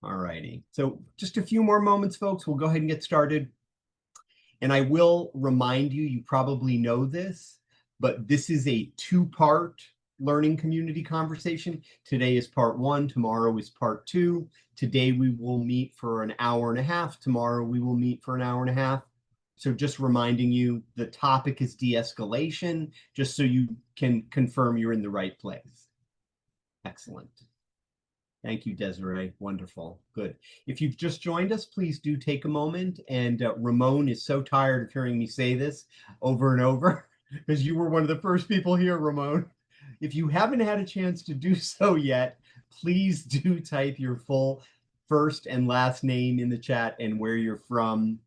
All righty. So just a few more moments, folks. We'll go ahead and get started. And I will remind you, you probably know this, but this is a two-part learning community conversation. Today is part one, tomorrow is part two. Today we will meet for an hour and a half. Tomorrow we will meet for an hour and a half. So just reminding you, the topic is de-escalation, just so you can confirm you're in the right place. Excellent. Thank you, Desiree. Wonderful. Good. If you've just joined us, please do take a moment. And Ramon is so tired of hearing me say this over and over because you were one of the first people here, Ramon. If you haven't had a chance to do so yet, please do type your full first and last name in the chat and where you're from.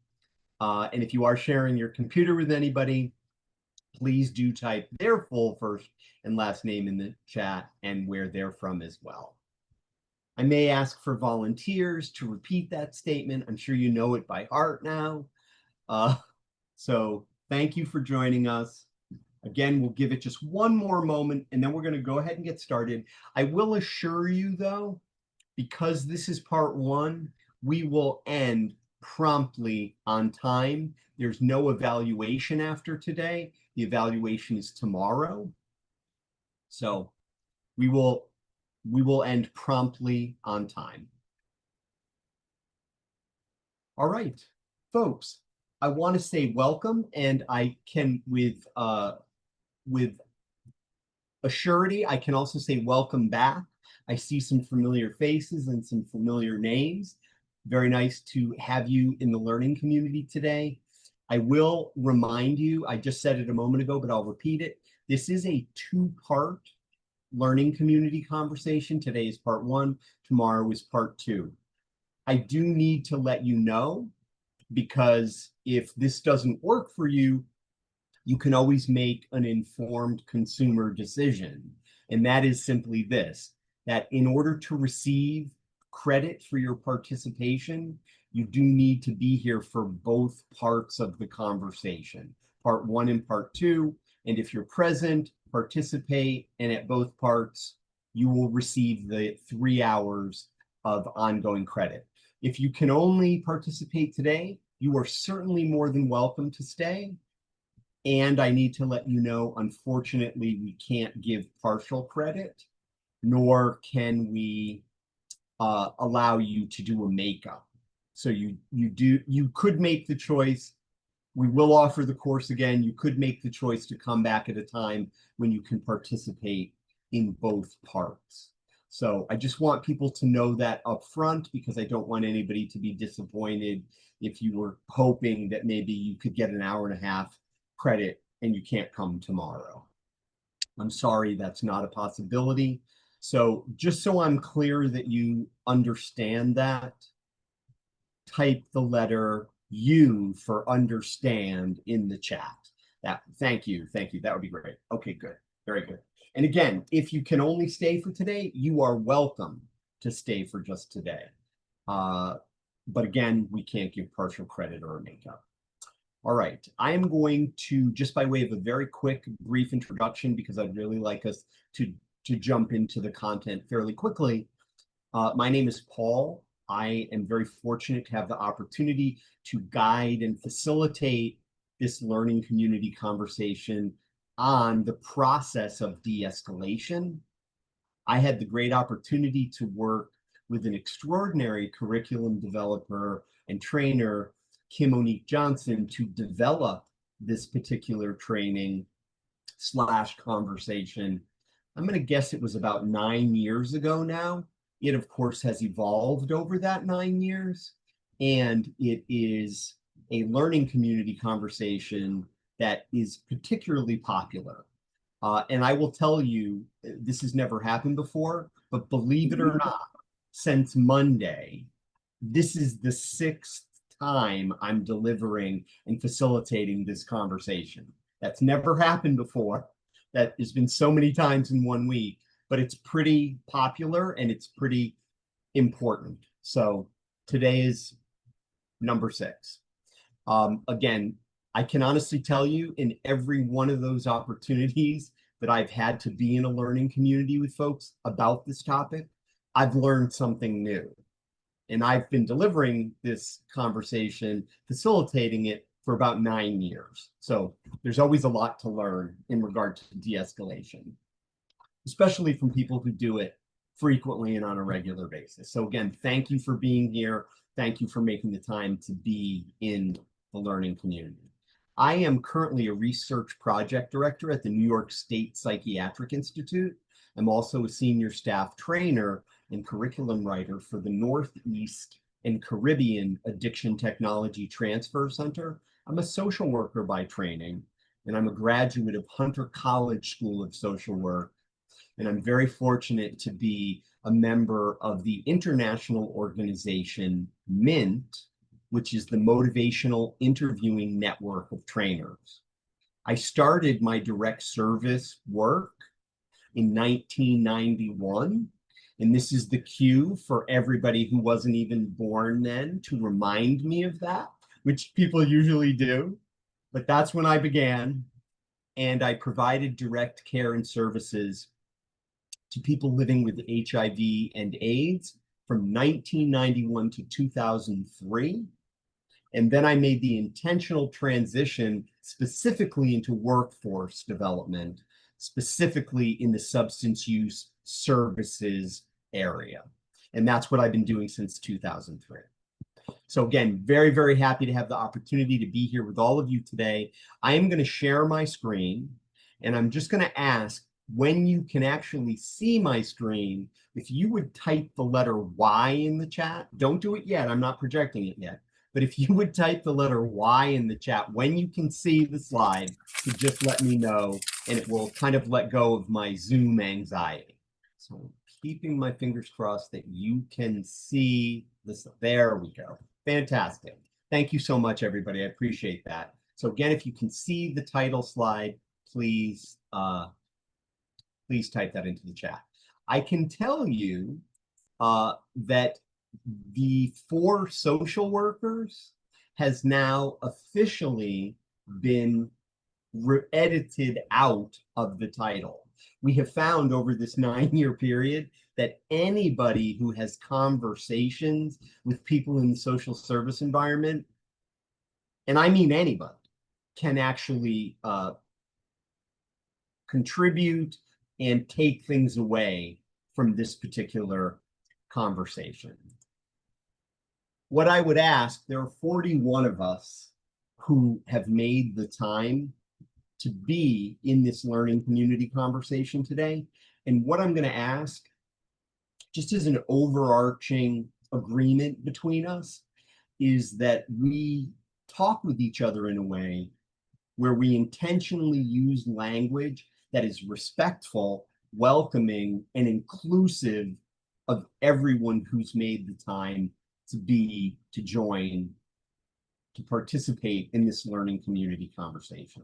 And if you are sharing your computer with anybody, please do type their full first and last name in the chat and where they're from as well. I may ask for volunteers to repeat that statement. I'm sure you know it by heart now. So thank you for joining us. Again, we'll give it just one more moment, and then we're going to go ahead and get started. I will assure you, though, because this is part one, we will end promptly on time. There's no evaluation after today. The evaluation is tomorrow. So we will end promptly on time. All right, folks, I want to say welcome, and I can, with a surety, I can also say welcome back. I see some familiar faces and some familiar names. Very nice to have you in the learning community today. I will remind you, I just said it a moment ago, but I'll repeat it. This is a two-part learning community conversation. Today is part one, tomorrow is part two. I do need to let you know, because if this doesn't work for you, you can always make an informed consumer decision. And that is simply this, that in order to receive credit for your participation, you do need to be here for both parts of the conversation, part one and part two. And if you're present, participate, and at both parts, you will receive the 3 hours of ongoing credit. If you can only participate today, you are certainly more than welcome to stay. And I need to let you know, unfortunately, we can't give partial credit, nor can we allow you to do a makeup. So you could make the choice. We will offer the course again. You could make the choice to come back at a time when you can participate in both parts. So I just want people to know that up front, because I don't want anybody to be disappointed if you were hoping that maybe you could get an hour and a half credit and you can't come tomorrow. I'm sorry, that's not a possibility. So just so I'm clear that you understand that, type the letter U for understand in the chat. Thank you. That would be great. Okay, good. Very good. And again, if you can only stay for today, you are welcome to stay for just today. But again, we can't give partial credit or a makeup. All right, I am going to, just by way of a very quick, brief introduction, because I'd really like us to jump into the content fairly quickly. My name is Paul. I am very fortunate to have the opportunity to guide and facilitate this learning community conversation on the process of de-escalation. I had the great opportunity to work with an extraordinary curriculum developer and trainer, Kim O'Neek Johnson, to develop this particular training / conversation. I'm going to guess it was about 9 years ago now. It, of course, has evolved over that 9 years, and it is a learning community conversation that is particularly popular. And I will tell you, this has never happened before, but believe it or not, since Monday, this is the 6th time I'm delivering and facilitating this conversation. That's never happened before. That has been so many times in 1 week, but it's pretty popular and it's pretty important. So today is number 6. Again, I can honestly tell you, in every one of those opportunities that I've had to be in a learning community with folks about this topic, I've learned something new. And I've been delivering this conversation, facilitating it for about 9 years. So there's always a lot to learn in regard to de-escalation, especially from people who do it frequently and on a regular basis. So again, thank you for being here. Thank you for making the time to be in the learning community. I am currently a research project director at the New York State Psychiatric Institute. I'm also a senior staff trainer and curriculum writer for the Northeast and Caribbean Addiction Technology Transfer Center. I'm a social worker by training, and I'm a graduate of Hunter College School of Social Work. And I'm very fortunate to be a member of the international organization MINT, which is the Motivational Interviewing Network of Trainers. I started my direct service work in 1991. And this is the cue for everybody who wasn't even born then to remind me of that, which people usually do. But that's when I began. And I provided direct care and services to people living with HIV and AIDS from 1991 to 2003. And then I made the intentional transition specifically into workforce development, specifically in the substance use services area. And that's what I've been doing since 2003. So again, very, very happy to have the opportunity to be here with all of you today. I am going to share my screen, and I'm just going to ask, when you can actually see my screen, if you would type the letter Y in the chat. Don't do it yet. I'm not projecting it yet. But if you would type the letter Y in the chat when you can see the slide, to just let me know, and it will kind of let go of my Zoom anxiety. So keeping my fingers crossed that you can see this. There we go. Fantastic. Thank you so much, everybody. I appreciate that. So again, if you can see the title slide, please type that into the chat. I can tell you that the 4 social workers has now officially been edited out of the title. We have found over this 9-year period that anybody who has conversations with people in the social service environment, and I mean anybody, can actually contribute and take things away from this particular conversation. What I would ask, there are 41 of us who have made the time to be in this learning community conversation today. And what I'm going to ask, just as an overarching agreement between us, is that we talk with each other in a way where we intentionally use language that is respectful, welcoming, and inclusive of everyone who's made the time to join, to participate in this learning community conversation.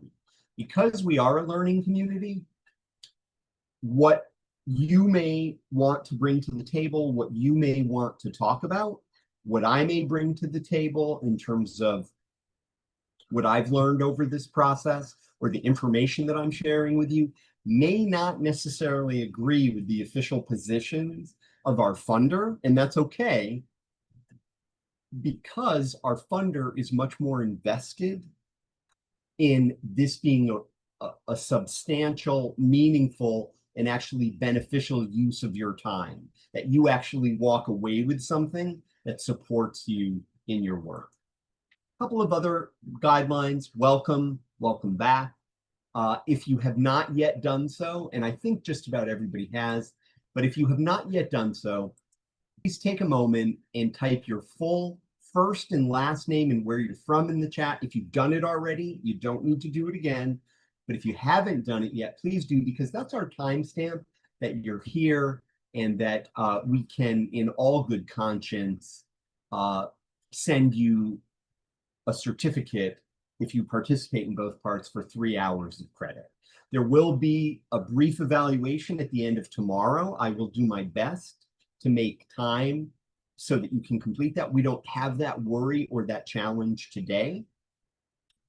Because we are a learning community, what you may want to bring to the table, what you may want to talk about, what I may bring to the table in terms of what I've learned over this process, or the information that I'm sharing with you, may not necessarily agree with the official positions of our funder, and that's okay, because our funder is much more invested in this being a substantial, meaningful, and actually beneficial use of your time, that you actually walk away with something that supports you in your work. A couple of other guidelines. Welcome back. If you have not yet done so, and I think just about everybody has, but if you have not yet done so, please take a moment and type your full first and last name and where you're from in the chat. If you've done it already, you don't need to do it again. But if you haven't done it yet, please do, because that's our timestamp that you're here, and that we can, in all good conscience, send you a certificate if you participate in both parts for 3 hours of credit. There will be a brief evaluation at the end of tomorrow. I will do my best to make time so that you can complete that. We don't have that worry or that challenge today,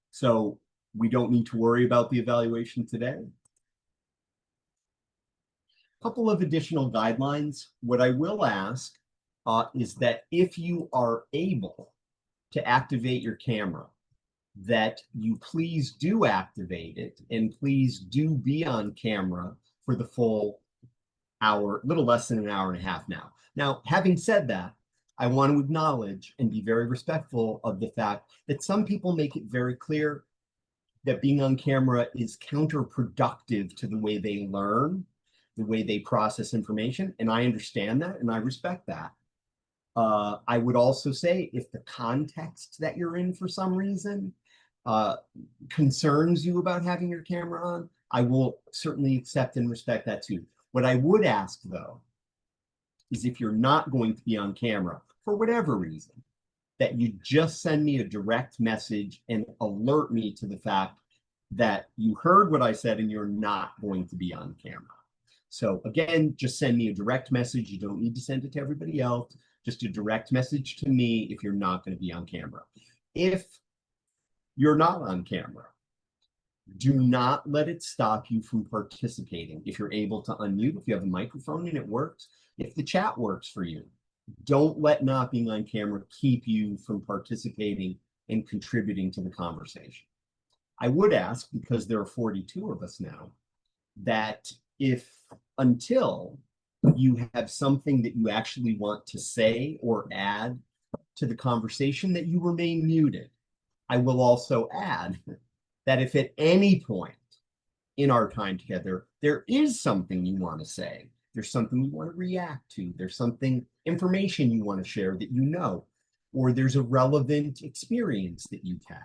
so we don't need to worry about the evaluation today. A couple of additional guidelines. What I will ask is that if you are able to activate your camera, that you please do activate it and please do be on camera for the full hour, little less than an hour and a half now. Now, having said that, I want to acknowledge and be very respectful of the fact that some people make it very clear that being on camera is counterproductive to the way they learn, the way they process information. And I understand that and I respect that. I would also say if the context that you're in for some reason concerns you about having your camera on, I will certainly accept and respect that too. What I would ask though, is if you're not going to be on camera for whatever reason, that you just send me a direct message and alert me to the fact that you heard what I said and you're not going to be on camera. So again, just send me a direct message. You don't need to send it to everybody else. Just a direct message to me if you're not going to be on camera. If you're not on camera, do not let it stop you from participating. If you're able to unmute, if you have a microphone and it works, if the chat works for you, don't let not being on camera keep you from participating and contributing to the conversation. I would ask, because there are 42 of us now, that if until you have something that you actually want to say or add to the conversation, that you remain muted. I will also add that if at any point in our time together, there is something you want to say, there's something you want to react to, there's something, information you want to share that you know, or there's a relevant experience that you've had,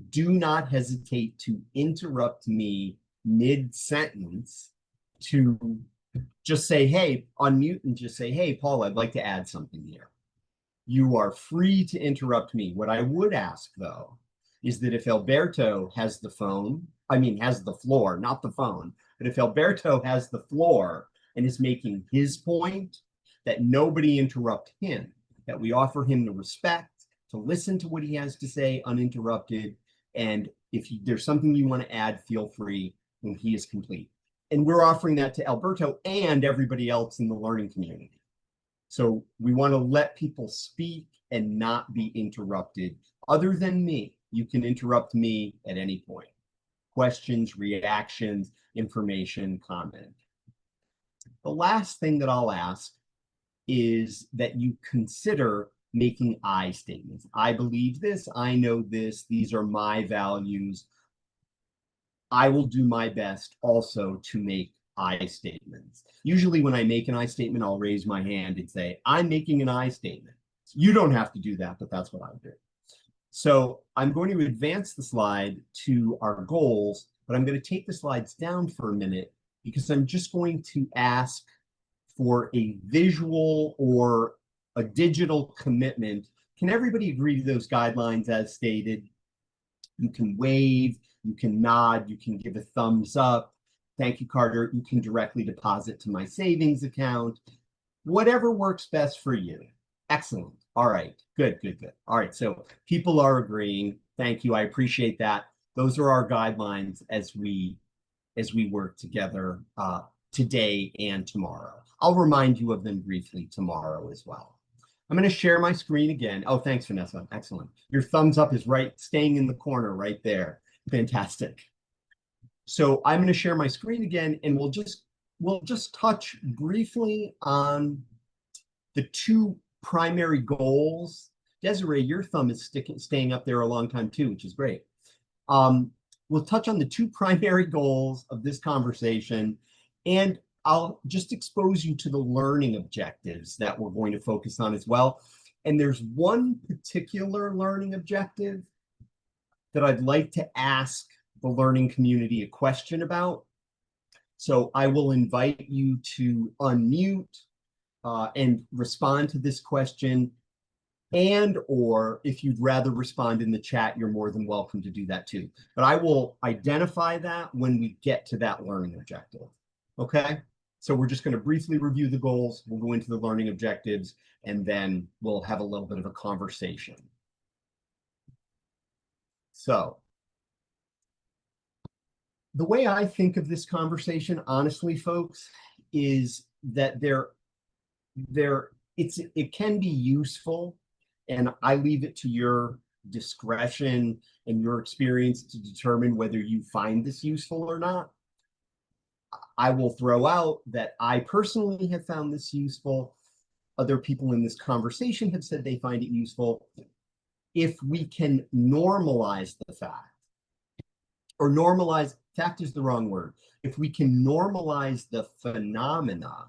do not hesitate to interrupt me mid-sentence to just say, hey, unmute and just say, hey, Paul, I'd like to add something here. You are free to interrupt me. What I would ask, though, is that if Alberto has the phone, has the floor, not the phone, but if Alberto has the floor and is making his point, that nobody interrupt him, that we offer him the respect to listen to what he has to say uninterrupted. And if there's something you want to add, feel free when he is complete. And we're offering that to Alberto and everybody else in the learning community. So we want to let people speak and not be interrupted. Other than me, you can interrupt me at any point. Questions, reactions, information, comment. The last thing that I'll ask is that you consider making I statements. I believe this, I know this, these are my values. I will do my best also to make I statements. Usually when I make an I statement, I'll raise my hand and say, I'm making an I statement. You don't have to do that, but that's what I do. So I'm going to advance the slide to our goals, but I'm going to take the slides down for a minute because I'm just going to ask for a visual or a digital commitment. Can everybody agree to those guidelines as stated? You can wave, you can nod, you can give a thumbs up. Thank you, Carter. You can directly deposit to my savings account. Whatever works best for you. Excellent. All right. Good, good, good. All right. So people are agreeing. Thank you. I appreciate that. Those are our guidelines as we work together today and tomorrow. I'll remind you of them briefly tomorrow as well. I'm going to share my screen again. Oh, thanks, Vanessa. Excellent. Your thumbs up is staying in the corner right there. Fantastic. So I'm going to share my screen again, and we'll just touch briefly on the two primary goals. Desiree, your thumb is staying up there a long time too, which is great. We'll touch on the two primary goals of this conversation, and I'll just expose you to the learning objectives that we're going to focus on as well. And there's one particular learning objective that I'd like to ask the learning community a question about. So I will invite you to unmute and respond to this question, and or if you'd rather respond in the chat, you're more than welcome to do that too. But I will identify that when we get to that learning objective. Okay? So we're just going to briefly review the goals. We'll go into the learning objectives, and then we'll have a little bit of a conversation. So the way I think of this conversation, honestly, folks, is that there it can be useful, and I leave it to your discretion and your experience to determine whether you find this useful or not. I will throw out that I personally have found this useful. Other people in this conversation have said they find it useful. If we can normalize the fact, or normalize, fact is the wrong word. If we can normalize the phenomena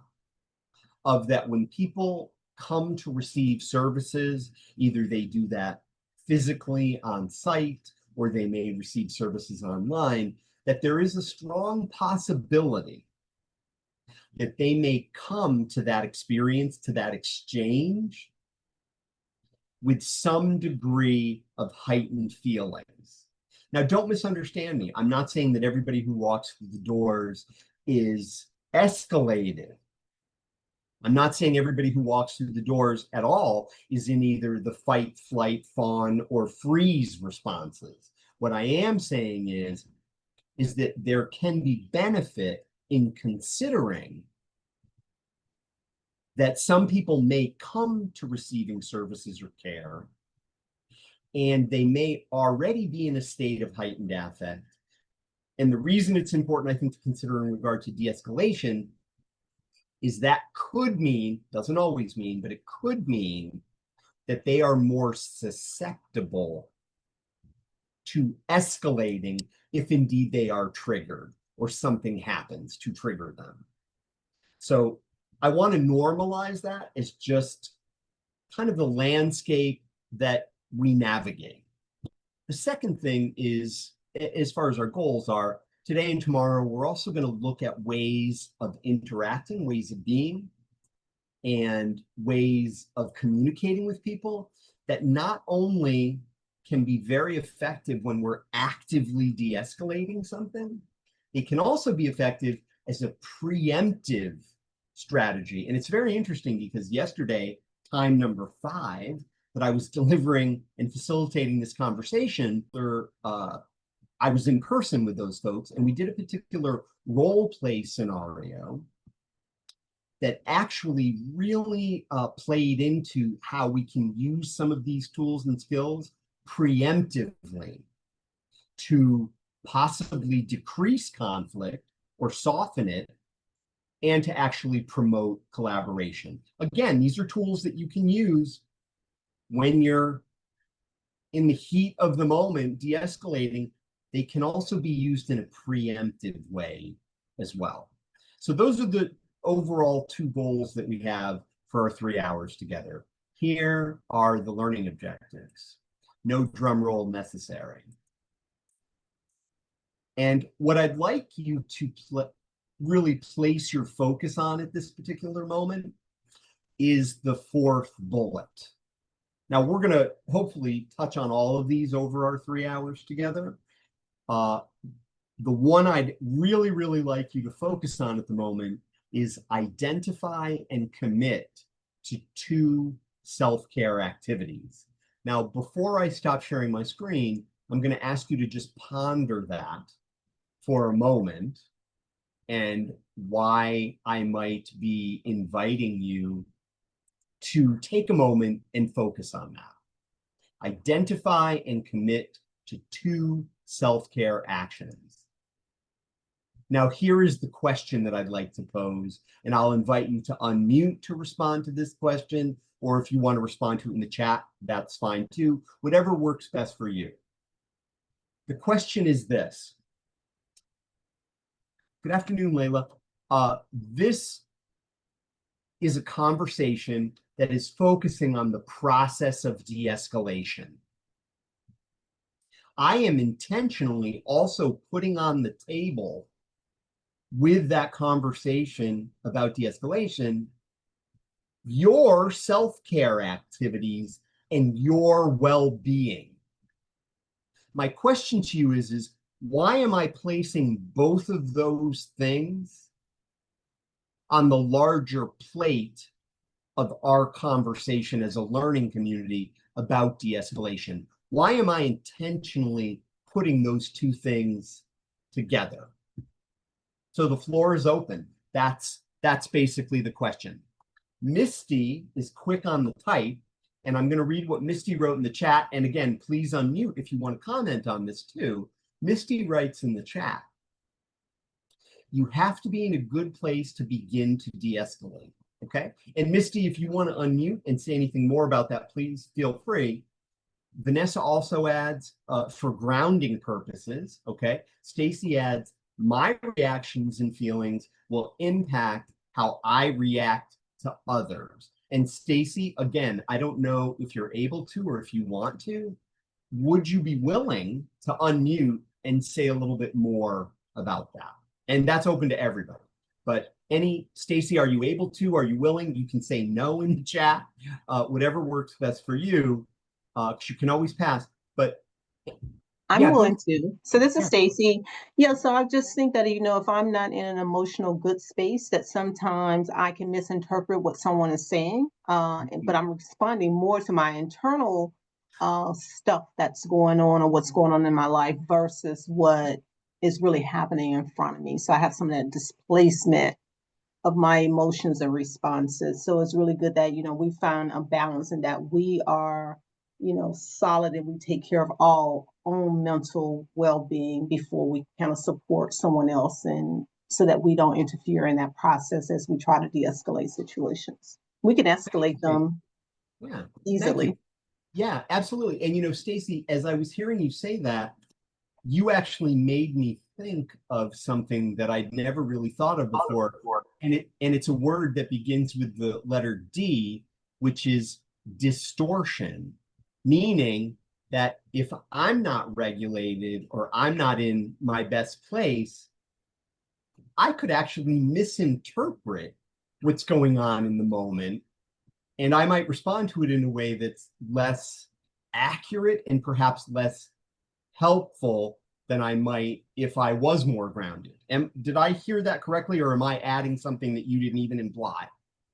of that when people come to receive services, either they do that physically on site or they may receive services online, that there is a strong possibility that they may come to that experience, to that exchange, with some degree of heightened feelings. Now, don't misunderstand me. I'm not saying that everybody who walks through the doors is escalated. I'm not saying everybody who walks through the doors at all is in either the fight, flight, fawn, or freeze responses. What I am saying is that there can be benefit in considering that some people may come to receiving services or care, and they may already be in a state of heightened affect. And the reason it's important, I think, to consider in regard to de-escalation is that could mean, doesn't always mean, but it could mean that they are more susceptible to escalating if indeed they are triggered or something happens to trigger them. So I want to normalize that as just kind of the landscape that we navigate. The second thing is, as far as our goals are, today and tomorrow, we're also going to look at ways of interacting, ways of being, and ways of communicating with people that not only can be very effective when we're actively de-escalating something, it can also be effective as a preemptive strategy. And it's very interesting because yesterday, time number 5, that I was delivering and facilitating this conversation, I was in person with those folks, and we did a particular role play scenario that actually really played into how we can use some of these tools and skills preemptively to possibly decrease conflict or soften it, and to actually promote collaboration. Again, these are tools that you can use when you're in the heat of the moment de-escalating. They can also be used in a preemptive way as well. So those are the overall 2 goals that we have for our 3 hours together. Here are the learning objectives. No drum roll necessary. And what I'd like you to really place your focus on at this particular moment is the 4th bullet. Now, we're going to hopefully touch on all of these over our 3 hours together. The one I'd really, really like you to focus on at the moment is identify and commit to 2 self-care activities. Now, before I stop sharing my screen, I'm going to ask you to just ponder that for a moment and why I might be inviting you to take a moment and focus on that. Identify and commit to 2 self-care actions. Now, here is the question that I'd like to pose, and I'll invite you to unmute to respond to this question, or if you want to respond to it in the chat, that's fine too. Whatever works best for you. The question is this. Good afternoon, Layla. This is a conversation that is focusing on the process of de-escalation. I am intentionally also putting on the table with that conversation about de-escalation your self-care activities and your well-being. My question to you is why am I placing both of those things on the larger plate of our conversation as a learning community about de-escalation? Why am I intentionally putting those 2 things together? So the floor is open. That's basically the question. Misty is quick on the type, and I'm going to read what Misty wrote in the chat. And again, please unmute if you want to comment on this too. Misty writes in the chat, you have to be in a good place to begin to de-escalate. Okay. And Misty, if you want to unmute and say anything more about that, please feel free. Vanessa also adds for grounding purposes. Okay. Stacy adds, my reactions and feelings will impact how I react to others. And Stacy, again, I don't know if you're able to or if you want to. Would you be willing to unmute and say a little bit more about that? And that's open to everybody. But Stacy, are you able to? Are you willing? You can say no in the chat, whatever works best for you. You can always pass. But I'm willing to. So this is Stacy. Yeah, so I just think that, if I'm not in an emotional good space, that sometimes I can misinterpret what someone is saying. But I'm responding more to my internal stuff that's going on or what's going on in my life versus what is really happening in front of me. So I have some of that displacement of my emotions and responses. So it's really good that, we found a balance in that we are, solid and we take care of our own mental well-being before we kind of support someone else, and so that we don't interfere in that process as we try to de-escalate situations. We can escalate them easily. Yeah, absolutely. And Stacy, as I was hearing you say that, you actually made me think of something that I'd never really thought of before. And it's a word that begins with the letter D, which is distortion, meaning that if I'm not regulated or I'm not in my best place, I could actually misinterpret what's going on in the moment. And I might respond to it in a way that's less accurate and perhaps less helpful than I might if I was more grounded. Did I hear that correctly, or am I adding something that you didn't even imply?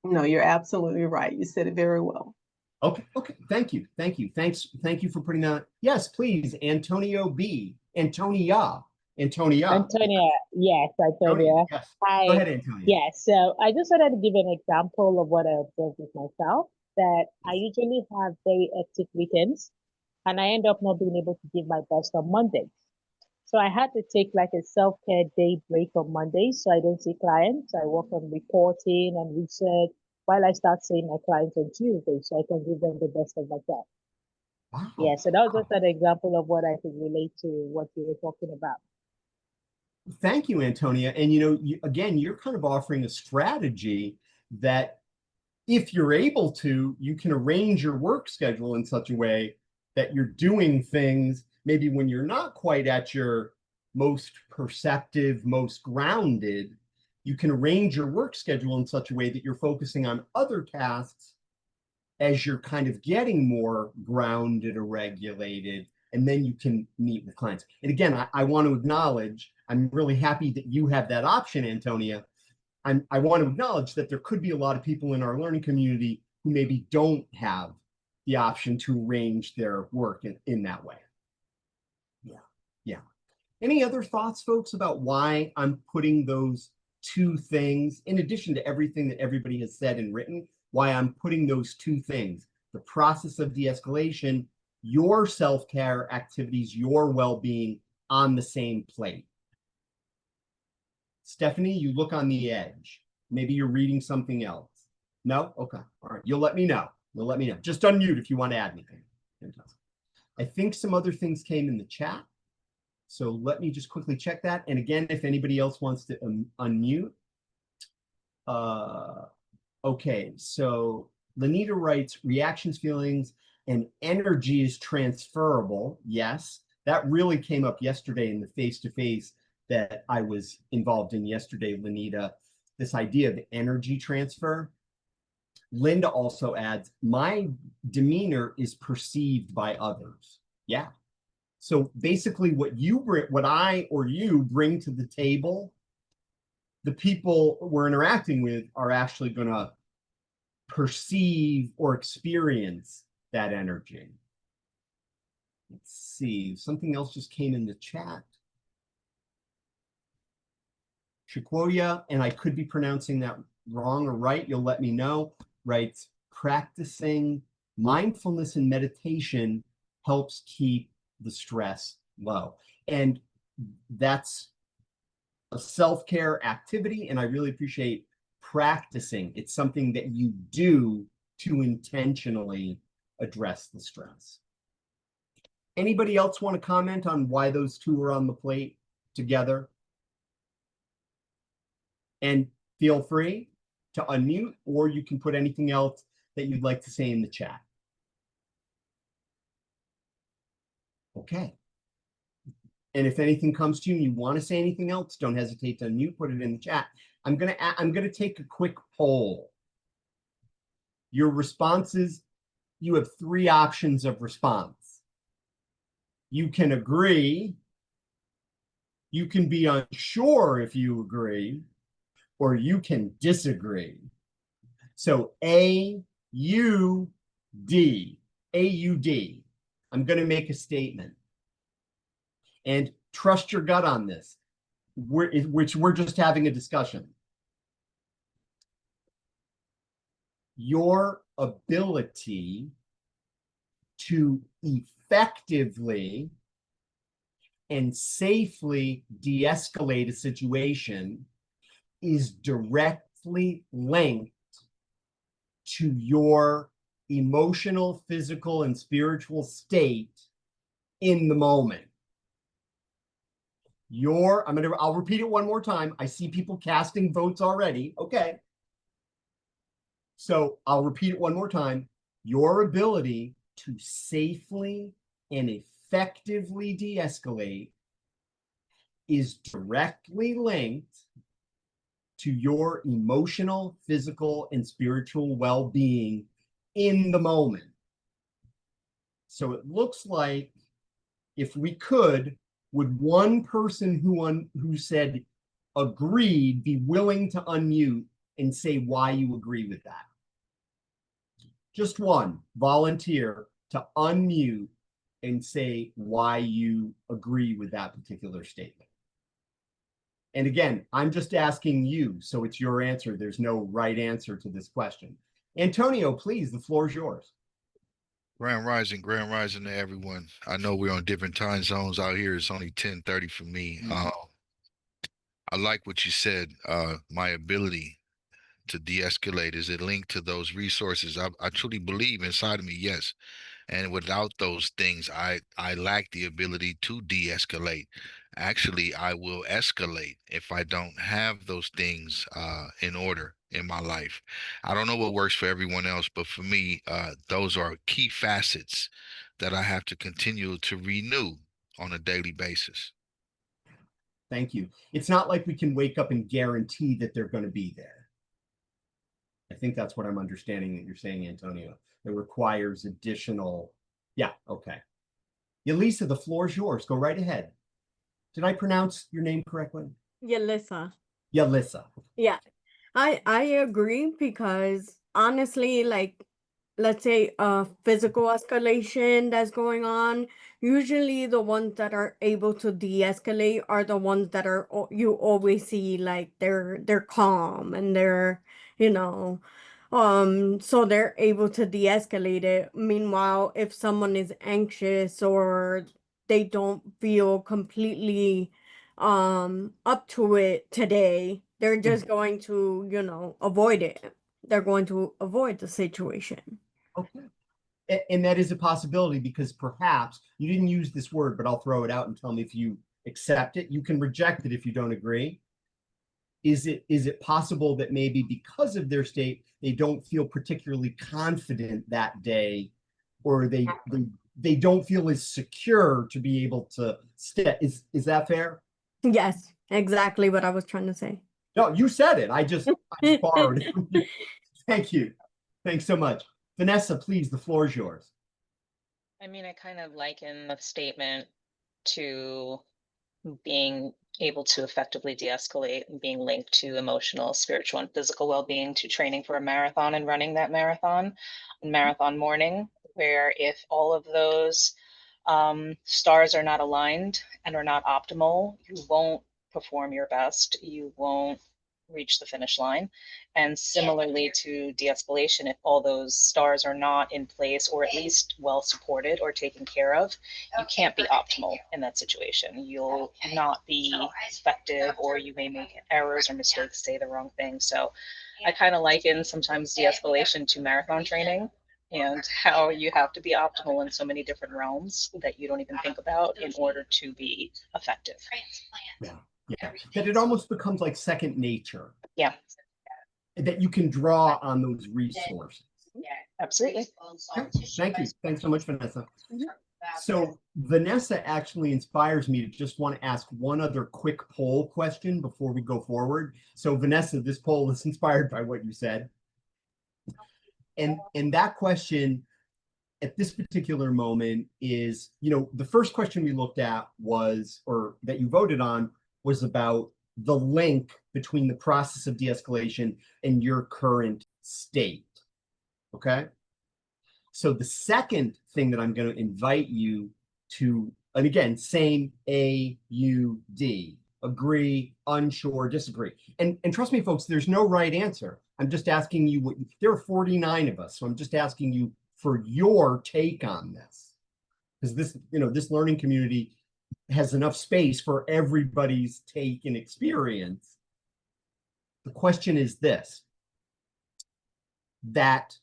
No, you're absolutely right. You said it very well. Okay. Thank you. Thank you for putting that. Yes, please. Antonio B. Antonia. Yes, Antonia. Yes. Hi. Go ahead, Antonia. Yes, so I just wanted to give an example of what I observed with myself, that I usually have very hectic weekends and I end up not being able to give my best on Mondays. So I had to take like a self-care day break on Mondays so I don't see clients. I work on reporting and research while I start seeing my clients on Tuesday so I can give them the best of myself. Wow. Yeah, so that was just an example of what I could relate to what you were talking about. Thank you, Antonia. And again, you're kind of offering a strategy that if you're able to, you can arrange your work schedule in such a way that you're doing things maybe when you're not quite at your most perceptive, most grounded. You can arrange your work schedule in such a way that you're focusing on other tasks as you're kind of getting more grounded or regulated, and then you can meet with clients. And again, I want to acknowledge, I'm really happy that you have that option, Antonia. I want to acknowledge that there could be a lot of people in our learning community who maybe don't have the option to arrange their work in that way. Yeah. Any other thoughts, folks, about why I'm putting those two things, in addition to everything that everybody has said and written, why I'm putting those two things, the process of de-escalation, your self-care activities, your well-being, on the same plate? Stephanie, you look on the edge. Maybe you're reading something else. No? Okay. All right. You'll let me know. Just unmute if you want to add anything. Fantastic. I think some other things came in the chat. So let me just quickly check that. And again, if anybody else wants to unmute. Okay. So Lanita writes, reactions, feelings, and energy is transferable. Yes. That really came up yesterday in the face-to-face that I was involved in yesterday, Lanita, this idea of energy transfer. Linda also adds, my demeanor is perceived by others. Yeah. So basically what I or you bring to the table, the people we're interacting with are actually going to perceive or experience that energy. Let's see, something else just came in the chat. Shaquoia, and I could be pronouncing that wrong or right, you'll let me know. writes, practicing mindfulness and meditation helps keep the stress low. And that's a self-care activity, and I really appreciate practicing. It's something that you do to intentionally address the stress. Anybody else want to comment on why those two are on the plate together? And feel free to unmute, or you can put anything else that you'd like to say in the chat. Okay. And if anything comes to you and you want to say anything else, don't hesitate to unmute, put it in the chat. I'm gonna take a quick poll. Your responses, you have 3 options of response. You can agree, you can be unsure if you agree, or you can disagree. So A-U-D, A-U-D. I'm going to make a statement. And trust your gut on this, which we're just having a discussion. Your ability to effectively and safely de-escalate a situation is directly linked to your emotional, physical, and spiritual state in the moment. I'll repeat it one more time. I see people casting votes already. Okay. So I'll repeat it one more time. Your ability to safely and effectively de-escalate is directly linked to your emotional, physical, and spiritual well-being in the moment. So it looks like, if we could, would one person who said agreed be willing to unmute and say why you agree with that? Just one volunteer to unmute and say why you agree with that particular statement. And again, I'm just asking you, so it's your answer. There's no right answer to this question. Antonio, please, the floor is yours. Grand rising to everyone. I know we're on different time zones out here. It's only 10:30 for me. I like what you said. My ability to de-escalate, is it linked to those resources? I truly believe inside of me, yes. And without those things, I lack the ability to de-escalate. Actually, I will escalate if I don't have those things in order in my life. I don't know what works for everyone else, but for me, those are key facets that I have to continue to renew on a daily basis. Thank you. It's not like we can wake up and guarantee that they're going to be there. I think that's what I'm understanding that you're saying, Antonio. It requires additional. Yeah, okay. Yelisa, the floor is yours. Go right ahead. Did I pronounce your name correctly? Yelisa. Yelisa. Yeah, I agree, because honestly, like, let's say physical escalation that's going on, usually the ones that are able to de-escalate are the ones that are you always see, like, they're calm and they're, you know, so they're able to de-escalate it. Meanwhile, if someone is anxious or they don't feel completely up to it today, they're just going to, avoid it. They're going to avoid the situation. Okay. And that is a possibility, because perhaps you didn't use this word, but I'll throw it out and tell me if you accept it. You can reject it if you don't agree. Is it possible that maybe because of their state, they don't feel particularly confident that day, or they don't feel as secure to be able to stay? Is that fair? Yes, exactly what I was trying to say. No, you said it. I just borrowed it. Thank you. Thanks so much. Vanessa, please, the floor is yours. I mean, I kind of liken the statement to being able to effectively de-escalate and being linked to emotional, spiritual, and physical well-being, to training for a marathon and running that marathon on marathon morning, where if all of those stars are not aligned and are not optimal, you won't perform your best. You won't reach the finish line. And similarly to de-escalation, if all those stars are not in place or at least well supported or taken care of, you can't be optimal in that situation. You'll not be effective, or you may make errors or mistakes, say the wrong thing. So I kind of liken sometimes de-escalation to marathon training, and how you have to be optimal in so many different realms that you don't even think about in order to be effective. Yeah, yeah. That it almost becomes like second nature. Yeah. That you can draw on those resources. Absolutely. Okay. Thank you. Thanks so much, Vanessa. Mhm. So Vanessa actually inspires me to just want to ask one other quick poll question before we go forward. So Vanessa, this poll is inspired by what you said. And that question at this particular moment is, the first question we looked at was, or that you voted on, was about the link between the process of de-escalation and your current state. Okay. So the second thing that I'm going to invite you to, and again, same AUD, agree, unsure, disagree. And trust me, folks, there's no right answer. I'm just asking you there are 49 of us. So I'm just asking you for your take on this. Because this learning community has enough space for everybody's take and experience. The question is this, that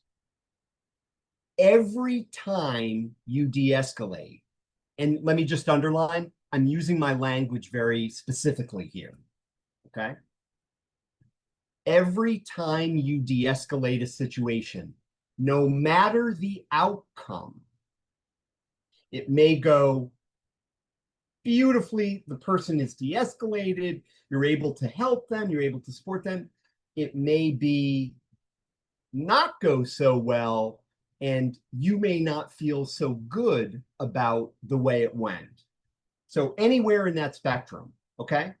every time you de-escalate, and let me just underline, I'm using my language very specifically here, okay? Every time you de-escalate a situation, no matter the outcome, it may go beautifully, the person is de-escalated, you're able to help them, you're able to support them. It may be not go so well, and you may not feel so good about the way it went. So anywhere in that spectrum, okay?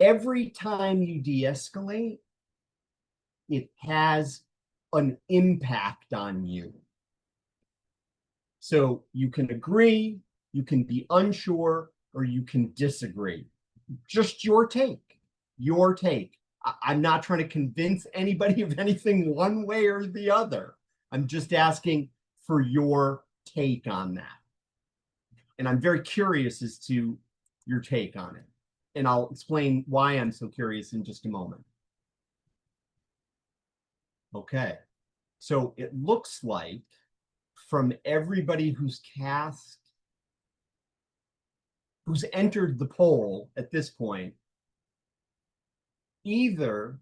Every time you de-escalate, it has an impact on you. So you can agree, you can be unsure, or you can disagree. Just your take, your take. I'm not trying to convince anybody of anything one way or the other. I'm just asking for your take on that. And I'm very curious as to your take on it. And I'll explain why I'm so curious in just a moment. Okay, so it looks like from everybody who's entered the poll at this point, either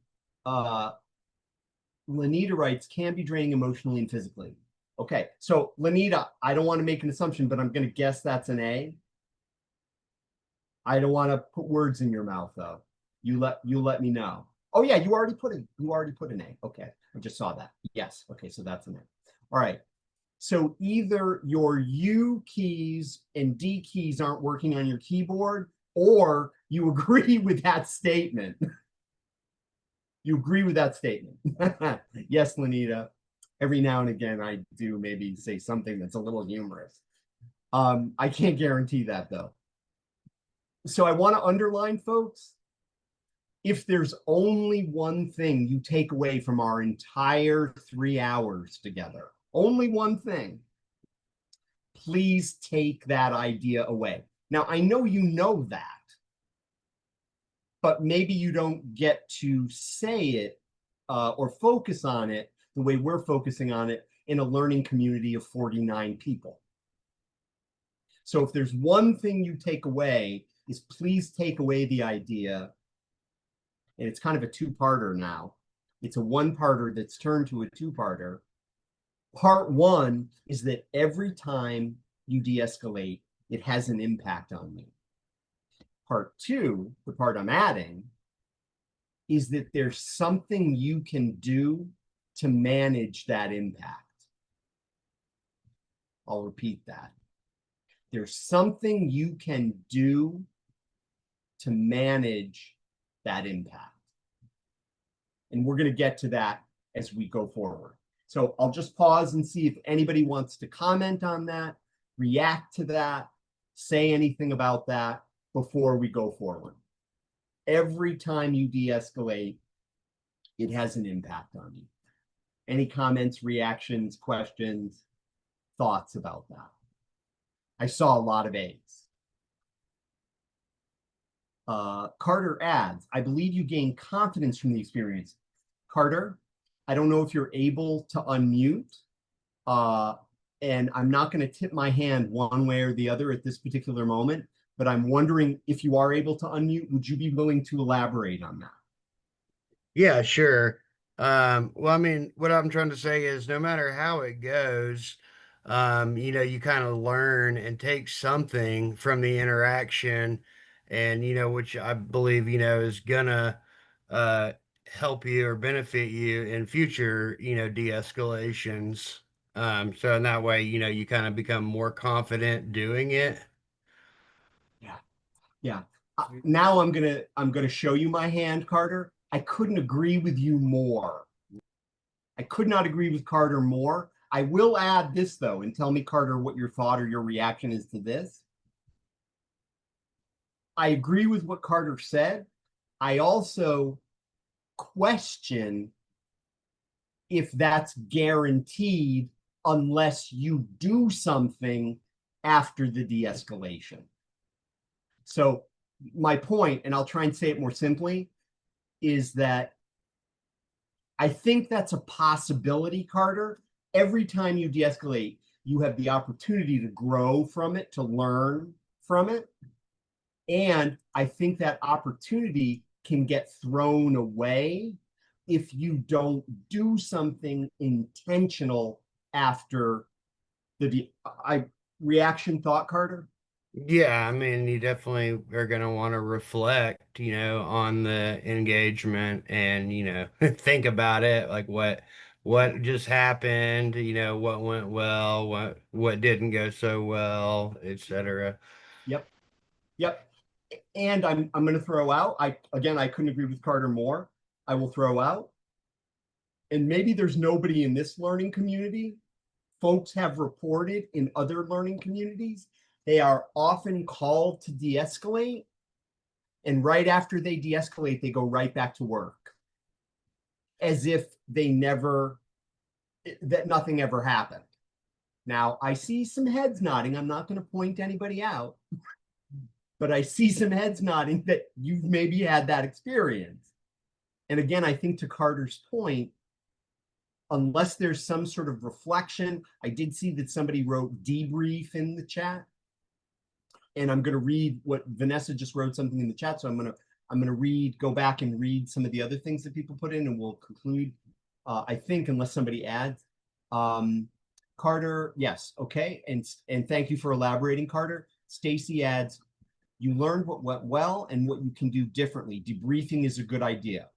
Lanita writes, can be draining emotionally and physically. Okay, so Lanita, I don't want to make an assumption, but I'm going to guess that's an A. I don't want to put words in your mouth, though. You let me know. Oh yeah, you already put an A. Okay, I just saw that. Yes. Okay, so that's an A. All right. So either your U keys and D keys aren't working on your keyboard, or you agree with that statement. You agree with that statement. Yes, Lanita. Every now and again, I do maybe say something that's a little humorous. I can't guarantee that, though. So I want to underline, folks, if there's only one thing you take away from our entire 3 hours together, only one thing, please take that idea away. Now, I know you know that, but maybe you don't get to say it or focus on it the way we're focusing on it in a learning community of 49 people. So if there's one thing you take away, is please take away the idea, and it's kind of a two-parter now. It's a one-parter that's turned to a two-parter. Part one is that every time you de-escalate, it has an impact on you. Part two, the part I'm adding, is that there's something you can do to manage that impact. I'll repeat that. There's something you can do to manage that impact. And we're going to get to that as we go forward. So I'll just pause and see if anybody wants to comment on that, react to that, say anything about that before we go forward. Every time you de-escalate, it has an impact on you. Any comments, reactions, questions, thoughts about that? I saw a lot of A's. Carter adds, I believe you gain confidence from the experience. Carter, I don't know if you're able to unmute, and I'm not going to tip my hand one way or the other at this particular moment, but I'm wondering if you are able to unmute, would you be willing to elaborate on that? Yeah, sure. Well, I mean, what I'm trying to say is no matter how it goes, you kind of learn and take something from the interaction and, which I believe, is gonna uh help you or benefit you in future, de-escalations. So in that way, you kind of become more confident doing it. Yeah. Yeah. Now I'm gonna show you my hand, Carter. I couldn't agree with you more. I could not agree with Carter more. I will add this though, and tell me, Carter, what your thought or your reaction is to this. I agree with what Carter said. I also question if that's guaranteed unless you do something after the de-escalation. So my point, and I'll try and say it more simply, is that I think that's a possibility, Carter. Every time you de-escalate, you have the opportunity to grow from it, to learn from it. And I think that opportunity can get thrown away if you don't do something intentional after the reaction thought, Carter? Yeah, I mean, you definitely are going to want to reflect, on the engagement and, think about it, like what just happened, what went well, what didn't go so well, etc. Yep. Yep. And I'm going to throw out, I couldn't agree with Carter more. I will throw out, and maybe there's nobody in this learning community. Folks have reported in other learning communities, they are often called to de-escalate, and right after they de-escalate, they go right back to work, as if that nothing ever happened. Now, I see some heads nodding. I'm not going to point anybody out, but I see some heads nodding that you've maybe had that experience. And again, I think to Carter's point, unless there's some sort of reflection, I did see that somebody wrote debrief in the chat. And I'm going to read what Vanessa just wrote something in the chat. So I'm going to go back and read some of the other things that people put in, and we'll conclude, I think, unless somebody adds. Carter, yes, okay. And thank you for elaborating, Carter. Stacy adds, you learned what went well and what you can do differently. Debriefing is a good idea.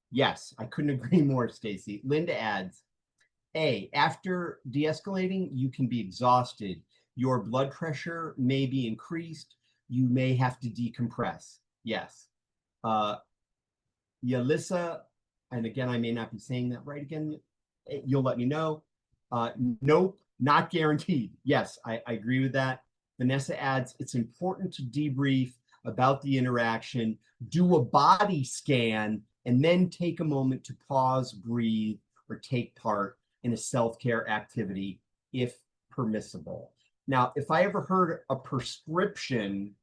Yes, I couldn't agree more, Stacy. Linda adds, after de-escalating, you can be exhausted. Your blood pressure may be increased. You may have to decompress. Yes. Yalissa, and again, I may not be saying that right again. You'll let me know. Nope, not guaranteed. Yes, I agree with that. Vanessa adds, it's important to debrief about the interaction, do a body scan, and then take a moment to pause, breathe, or take part in a self-care activity if permissible. Now, if I ever heard a prescription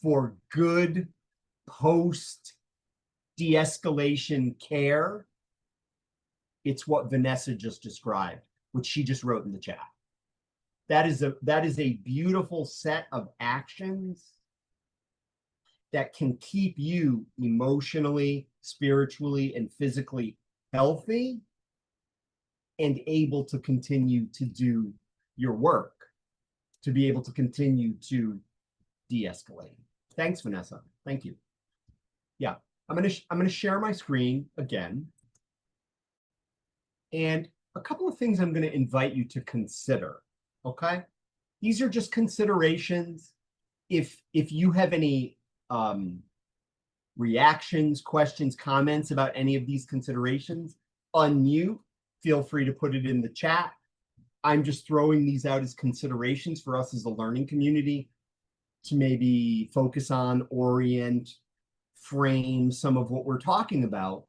for good post de-escalation care, it's what Vanessa just described, which she just wrote in the chat. That is a beautiful set of actions that can keep you emotionally, spiritually, and physically healthy and able to continue to do your work, to be able to continue to de-escalate. Thanks, Vanessa. Thank you. Yeah, I'm gonna share my screen again. And a couple of things I'm gonna invite you to consider, okay? These are just considerations. If you have any reactions, questions, comments about any of these considerations, unmute, feel free to put it in the chat. I'm just throwing these out as considerations for us as a learning community to maybe focus on, orient, frame some of what we're talking about,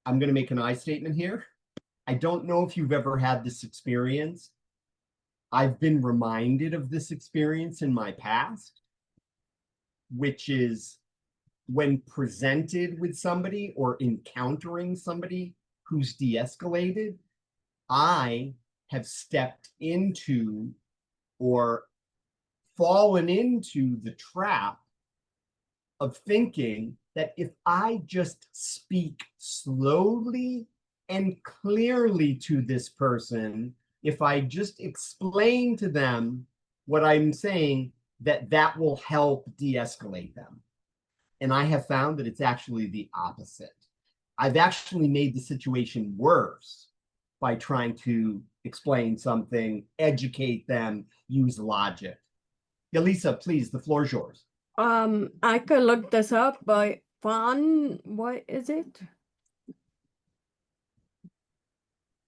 I'm going to make an I statement here. I don't know if you've ever had this experience. I've been reminded of this experience in my past, which is when presented with somebody or encountering somebody who's de-escalated, I have stepped into or fallen into the trap of thinking that if I just speak slowly and clearly to this person, if I just explain to them what I'm saying, that will help de-escalate them. And I have found that it's actually the opposite. I've actually made the situation worse by trying to explain something, educate them, use logic. Elisa, please, the floor is yours. I could look this up, but fawn, what is it?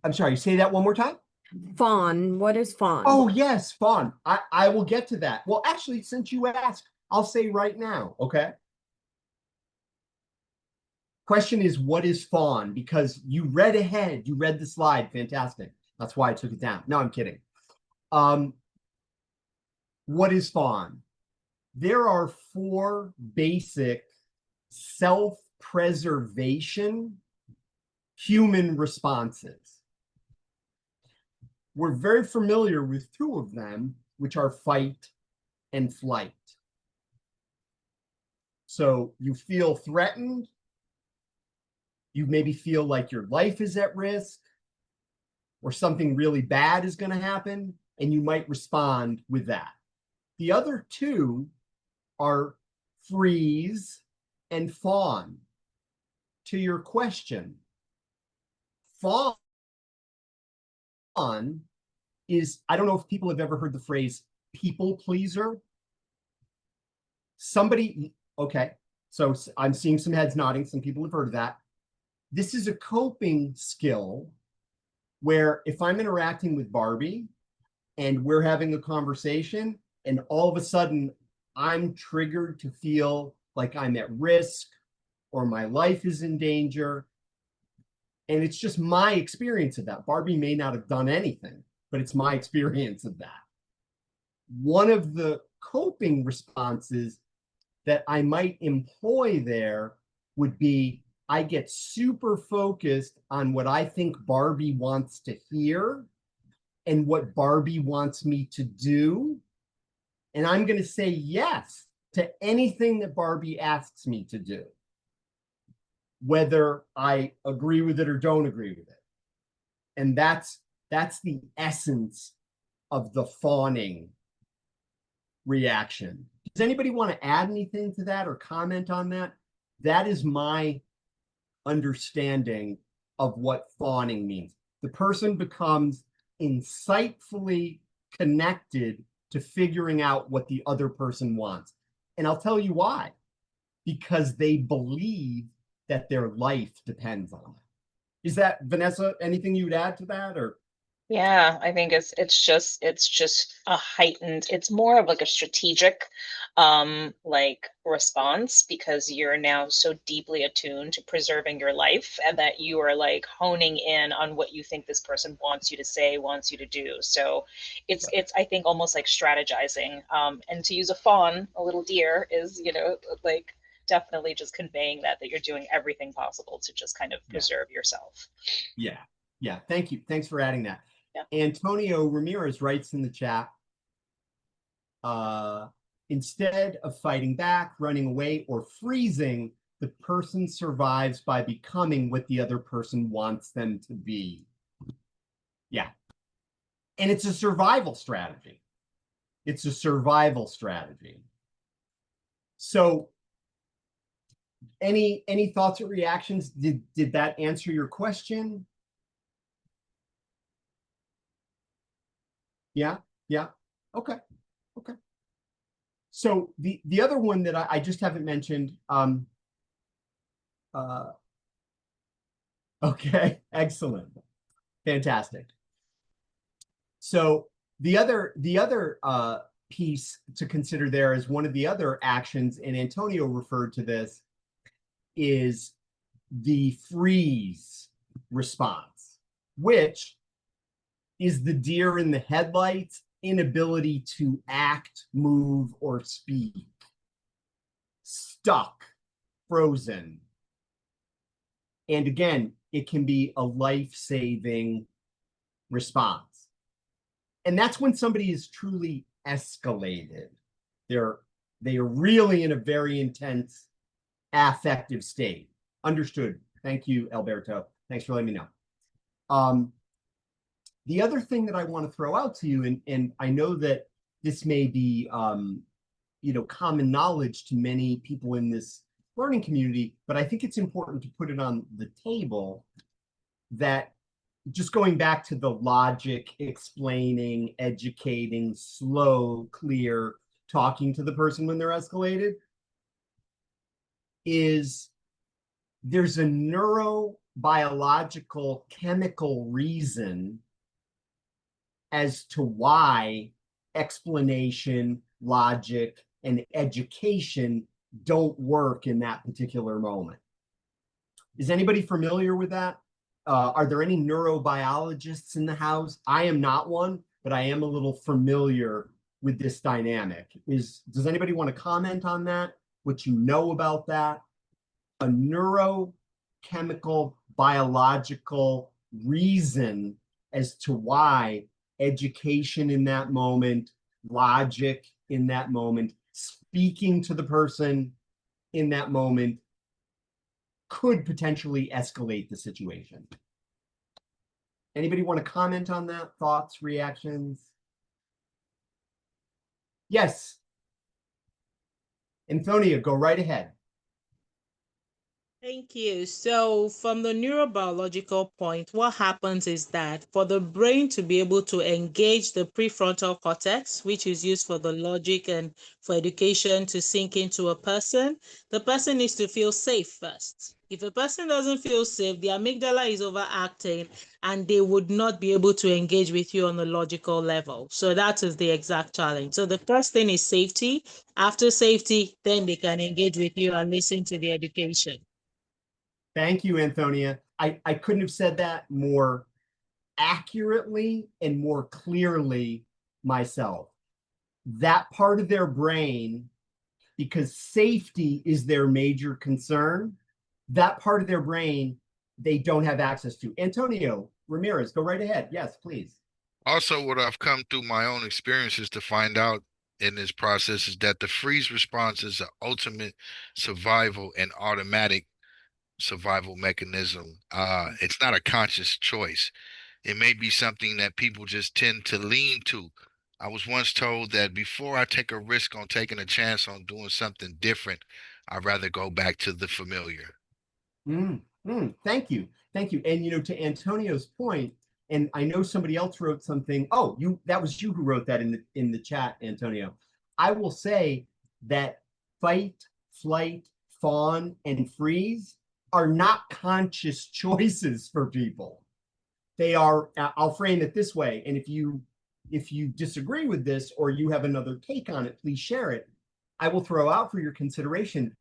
I'm sorry, say that one more time. Fawn, what is fawn? Oh, yes, fawn. I will get to that. Well, actually, since you asked, I'll say right now, okay? Question is, what is fawn? Because you read ahead, you read the slide, fantastic. That's why I took it down. No, I'm kidding. What is fawn? There are 4 basic self-preservation human responses. We're very familiar with 2 of them, which are fight and flight. So you feel threatened, you maybe feel like your life is at risk, or something really bad is going to happen, and you might respond with that. The other 2 are freeze and fawn. To your question, fawn is, I don't know if people have ever heard the phrase people pleaser. Somebody, okay, so I'm seeing some heads nodding. Some people have heard of that. This is a coping skill where if I'm interacting with Barbie and we're having a conversation and all of a sudden I'm triggered to feel like I'm at risk or my life is in danger, and it's just my experience of that. Barbie may not have done anything, but it's my experience of that. One of the coping responses that I might employ there would be, I get super focused on what I think Barbie wants to hear and what Barbie wants me to do. And I'm going to say yes to anything that Barbie asks me to do, whether I agree with it or don't agree with it. And that's the essence of the fawning reaction. Does anybody want to add anything to that or comment on that? That is my understanding of what fawning means. The person becomes insightfully connected to figuring out what the other person wants. And I'll tell you why. Because they believe that their life depends on it. Is that, Vanessa, anything you would add to that? Or Yeah, I think it's just a heightened, it's more of like a strategic like response, because you're now so deeply attuned to preserving your life, and that you are like honing in on what you think this person wants you to say, wants you to do. So it's I think almost like strategizing. And to use a fawn, a little deer, is, you know, like definitely just conveying that you're doing everything possible to just kind of preserve yourself. Yeah, thank you. Thanks for adding that. Yeah. Antonio Ramirez writes in the chat, instead of fighting back, running away, or freezing, the person survives by becoming what the other person wants them to be. Yeah. And it's a survival strategy. It's a survival strategy. So any thoughts or reactions? Did that answer your question? Yeah. Okay. So the other one that I just haven't mentioned, okay, excellent. Fantastic. So the other piece to consider there is one of the other actions, and Antonio referred to this, is the freeze response, which is the deer in the headlights inability to act, move, or speak. Stuck, frozen. And again, it can be a life-saving response. And that's when somebody is truly escalated. They are really in a very intense affective state. Understood. Thank you, Alberto. Thanks for letting me know. The other thing that I want to throw out to you, and I know that this may be common knowledge to many people in this learning community, but I think it's important to put it on the table, that just going back to the logic, explaining, educating, slow, clear, talking to the person when they're escalated, is there's a neurobiological chemical reason as to why explanation, logic, and education don't work in that particular moment. Is anybody familiar with that? Are there any neurobiologists in the house? I am not one, but I am a little familiar with this dynamic. Does anybody want to comment on that? What you know about that? A neurochemical, biological reason as to why education in that moment, logic in that moment, speaking to the person in that moment could potentially escalate the situation. Anybody want to comment on that? Thoughts, reactions? Yes. Antonia, go right ahead. Thank you. So from the neurobiological point, what happens is that for the brain to be able to engage the prefrontal cortex, which is used for the logic and for education to sink into a person, the person needs to feel safe first. If a person doesn't feel safe, the amygdala is overacting and they would not be able to engage with you on the logical level. So that is the exact challenge. So the first thing is safety. After safety, then they can engage with you and listen to the education. Thank you, Antonia. I couldn't have said that more accurately and more clearly myself. That part of their brain, because safety is their major concern, that part of their brain they don't have access to. Antonio Ramirez, go right ahead. Yes, please. Also, what I've come through my own experiences to find out in this process is that the freeze response is an ultimate survival and automatic survival mechanism. It's not a conscious choice. It may be something that people just tend to lean to. I was once told that before I take a risk on taking a chance on doing something different, I'd rather go back to the familiar. Thank you. Thank you. And to Antonio's point, and I know somebody else wrote something. Oh, that was you who wrote that in the chat, Antonio. I will say that fight, flight, fawn, and freeze are not conscious choices for people. They are, I'll frame it this way, and if you disagree with this or you have another take on it, please share it. I will throw out for your consideration,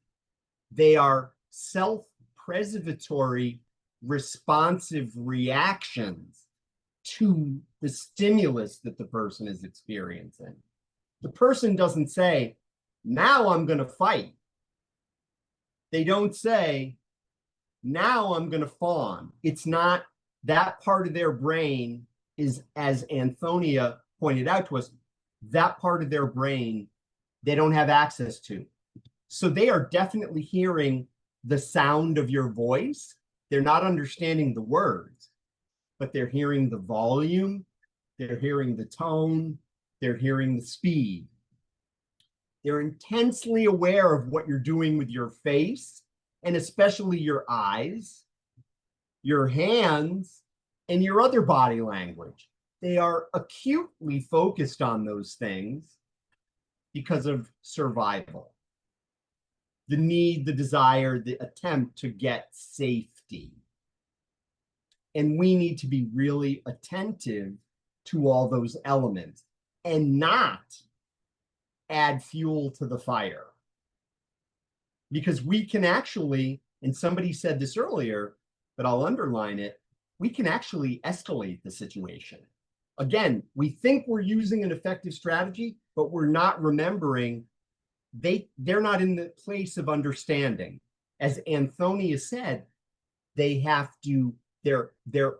they are self-preservatory responsive reactions to the stimulus that the person is experiencing. The person doesn't say, now I'm going to fight. They don't say, now I'm going to fawn. It's not that part of their brain is, as Antonia pointed out to us, that part of their brain they don't have access to. So they are definitely hearing the sound of your voice. They're not understanding the words, but they're hearing the volume, they're hearing the tone, they're hearing the speed. They're intensely aware of what you're doing with your face, and especially your eyes, your hands, and your other body language. They are acutely focused on those things because of survival. The need, the desire, the attempt to get safety. And we need to be really attentive to all those elements and not add fuel to the fire. Because we can actually, and somebody said this earlier, but I'll underline it, we can actually escalate the situation. Again, we think we're using an effective strategy, but we're not remembering they're not in the place of understanding. As Antonia said, they have to, their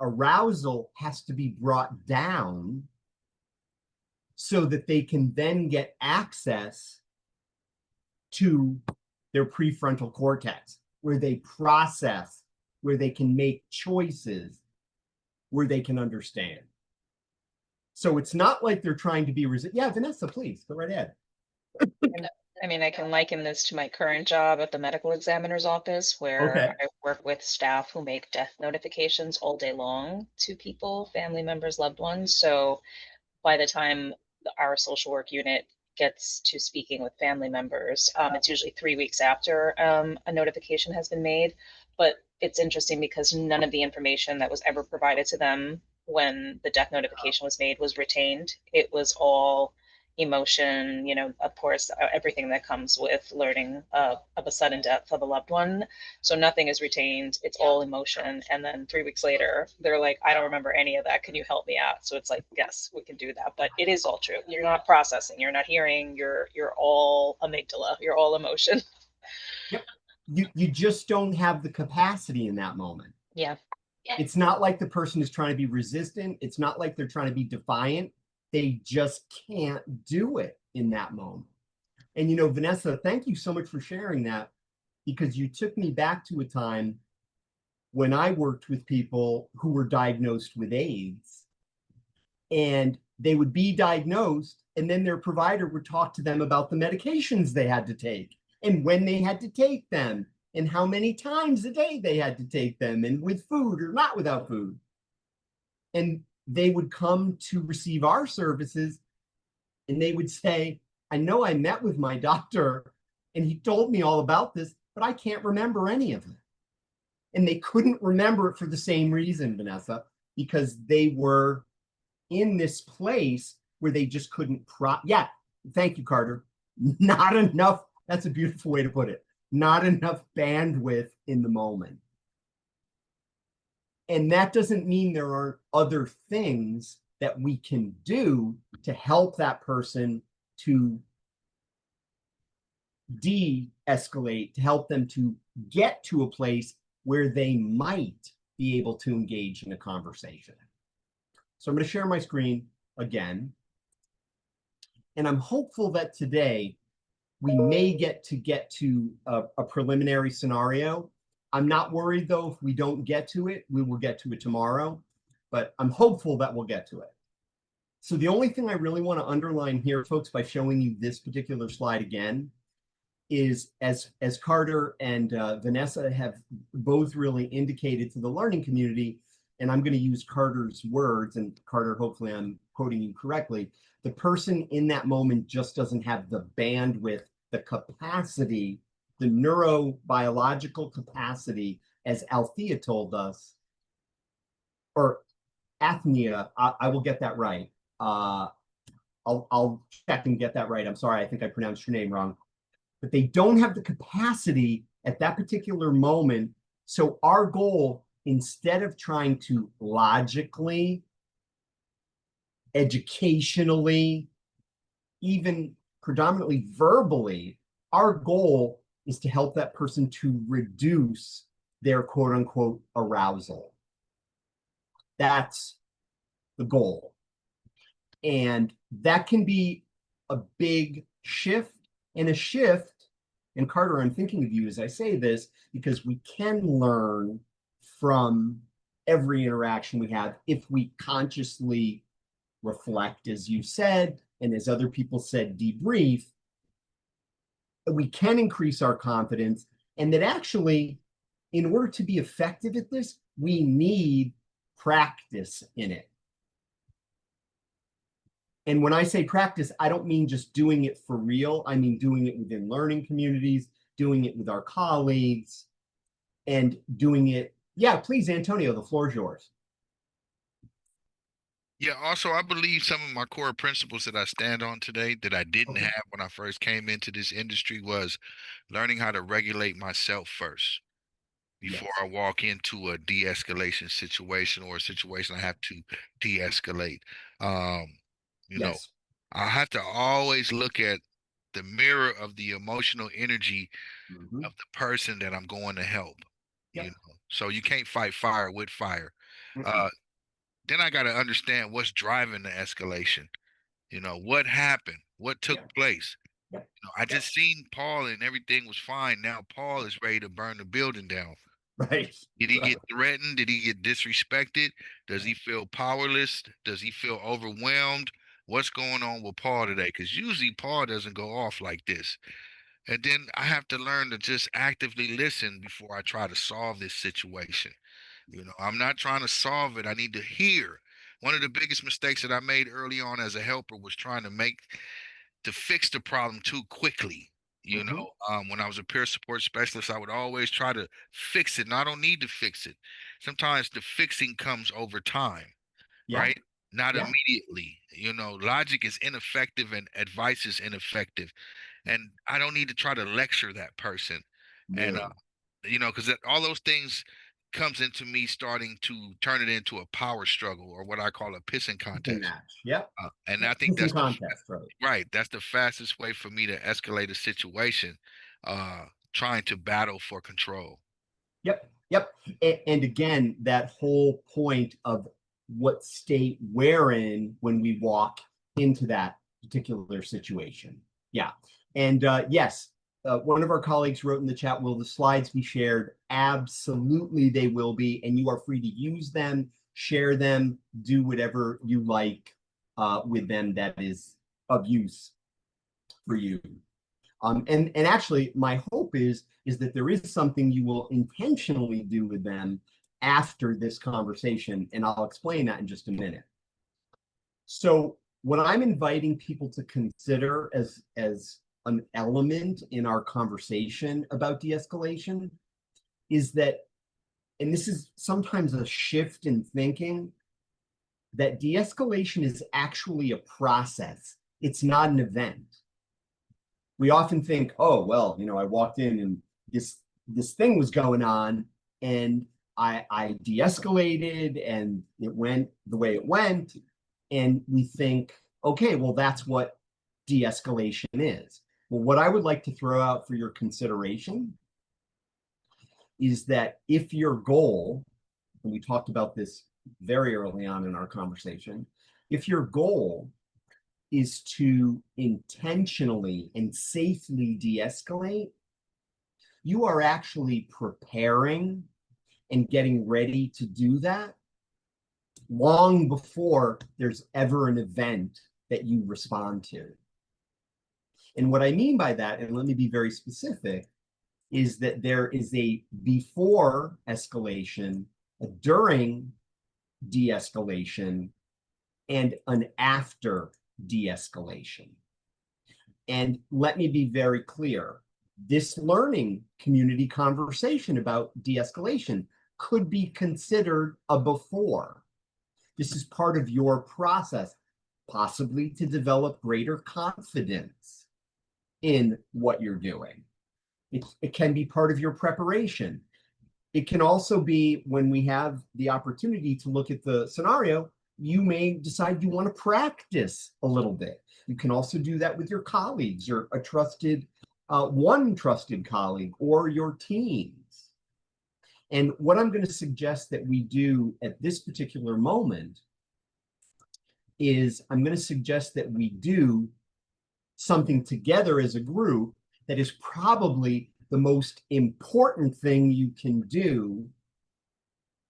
arousal has to be brought down so that they can then get access to their prefrontal cortex, where they process, where they can make choices, where they can understand. So it's not like they're trying to be resistant. Yeah, Vanessa, please, go right ahead. I mean, I can liken this to my current job at the medical examiner's office, where I work with staff who make death notifications all day long to people, family members, loved ones. So by the time our social work unit gets to speaking with family members, it's usually 3 weeks after a notification has been made. But it's interesting because none of the information that was ever provided to them when the death notification was made was retained. It was all emotion, you know, of course, everything that comes with learning of a sudden death of a loved one. So nothing is retained. It's all emotion. And then 3 weeks later, they're like, I don't remember any of that. Can you help me out? So it's like, yes, we can do that. But it is all true. You're not processing. You're not hearing. You're all amygdala. You're all emotion. Yep. You just don't have the capacity in that moment. Yeah. It's not like the person is trying to be resistant. It's not like they're trying to be defiant. They just can't do it in that moment. And, you know, Vanessa, thank you so much for sharing that, because you took me back to a time when I worked with people who were diagnosed with AIDS, and they would be diagnosed, and then their provider would talk to them about the medications they had to take and when they had to take them and how many times a day they had to take them, and with food or not without food. And they would come to receive our services and they would say, I know I met with my doctor and he told me all about this, but I can't remember any of it. And they couldn't remember it for the same reason, Vanessa, because they were in this place where they just couldn't yeah, thank you, Carter. Not enough. That's a beautiful way to put it. Not enough bandwidth in the moment. And that doesn't mean there aren't other things that we can do to help that person to de-escalate, to help them to get to a place where they might be able to engage in a conversation. So I'm going to share my screen again. And I'm hopeful that today we may get to a preliminary scenario. I'm not worried, though, if we don't get to it. We will get to it tomorrow, but I'm hopeful that we'll get to it. So the only thing I really want to underline here, folks, by showing you this particular slide again, is as Carter and Vanessa have both really indicated to the learning community, and I'm going to use Carter's words, and Carter, hopefully I'm quoting you correctly, the person in that moment just doesn't have the bandwidth, the capacity, the neurobiological capacity, as Althea told us, or Athnia, I will get that right. I'll check and get that right. I'm sorry, I think I pronounced your name wrong. But they don't have the capacity at that particular moment. So our goal, instead of trying to logically, educationally, even predominantly verbally, our goal is to help that person to reduce their quote unquote arousal. That's the goal. And that can be a big shift, and a shift, and Carter, I'm thinking of you as I say this, because we can learn from every interaction we have if we consciously reflect, as you said, and as other people said, debrief. We can increase our confidence, and that actually, in order to be effective at this, we need practice in it. And when I say practice, I don't mean just doing it for real. I mean doing it within learning communities, doing it with our colleagues, and doing it. Yeah, please, Antonio, the floor is yours. Yeah, also I believe some of my core principles that I stand on today that I didn't Okay. have when I first came into this industry was learning how to regulate myself first before Yes. I walk into a de-escalation situation or a situation I have to de-escalate. Um, you know, Yes. I have to always look at the mirror of the emotional energy Mhm. of the person that I'm going to help, you Yep. know. So you can't fight fire with fire. Mm-mm. Uh, then I got to understand what's driving the escalation. You know, what happened? What took Yep. place? Yep. You know, I Yep. just seen Paul and everything was fine. Now Paul is ready to burn the building down. Right. Did he Right. get threatened? Did he get disrespected? Does he feel powerless? Does he feel overwhelmed? What's going on with Paul today? Because usually Paul doesn't go off like this. And then I have to learn to just actively listen before I try to solve this situation. You know, I'm not trying to solve it. I need to hear. One of the biggest mistakes that I made early on as a helper was trying to fix the problem too quickly. You Mhm. know, when I was a peer support specialist, I would always try to fix it. And I don't need to fix it. Sometimes the fixing comes over time, Yeah. right? Not Yeah. immediately. You know, logic is ineffective and advice is ineffective. And I don't need to try to lecture that person. And No. you know, because all those things comes into me starting to turn it into a power struggle or what I call a pissing Pissing contest. match. Yep. And I Yep. think Pissing that's contest. Right. right. That's the fastest way for me to escalate a situation, uh, trying to battle for control. Yep. Yep. And again, that whole point of what state we're in when we walk into that particular situation. Yeah. And yes, one of our colleagues wrote in the chat, will the slides be shared? Absolutely, they will be. And you are free to use them, share them, do whatever you like with them that is of use for you. And actually, my hope is that there is something you will intentionally do with them after this conversation, and I'll explain that in just a minute. So, what I'm inviting people to consider as an element in our conversation about de-escalation is that, and this is sometimes a shift in thinking, that de-escalation is actually a process. It's not an event. We often think, oh, well, I walked in and this thing was going on and I de-escalated and it went the way it went. And we think, okay, well, that's what de-escalation is. Well, what I would like to throw out for your consideration is that if your goal, and we talked about this very early on in our conversation, if your goal is to intentionally and safely de-escalate, you are actually preparing and getting ready to do that long before there's ever an event that you respond to. And what I mean by that, and let me be very specific, is that there is a before escalation, a during de-escalation, and an after de-escalation. And let me be very clear, this learning community conversation about de-escalation could be considered a before. This is part of your process, possibly to develop greater confidence in what you're doing. It can be part of your preparation. It can also be when we have the opportunity to look at the scenario, you may decide you want to practice a little bit. You can also do that with your colleagues or a trusted, one trusted colleague or your teams. And what I'm going to suggest that we do at this particular moment is I'm going to suggest that we do something together as a group that is probably the most important thing you can do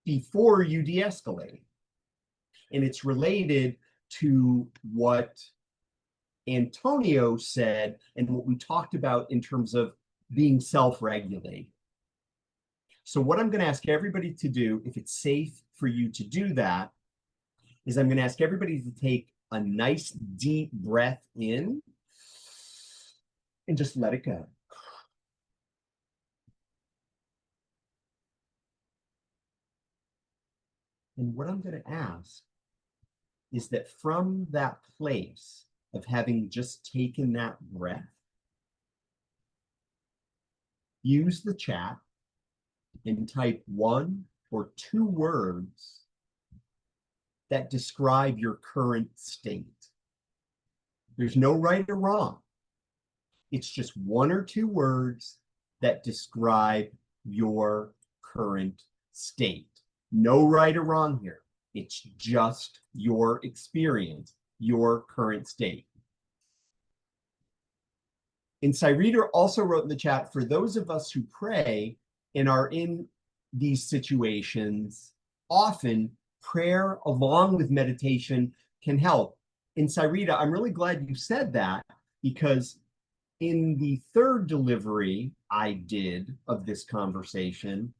before you de-escalate. And it's related to what Antonio said and what we talked about in terms of being self-regulated. So what I'm going to ask everybody to do, if it's safe for you to do that, is I'm going to ask everybody to take a nice deep breath in and just let it go. And what I'm going to ask is that from that place of having just taken that breath, use the chat and type 1 or 2 words that describe your current state. There's no right or wrong. It's just 1 or 2 words that describe your current state. No right or wrong here. It's just your experience, your current state. And Cyrita also wrote in the chat, for those of us who pray and are in these situations, often prayer along with meditation can help. And Cyrita, I'm really glad you said that, because in the third delivery I did of this conversation,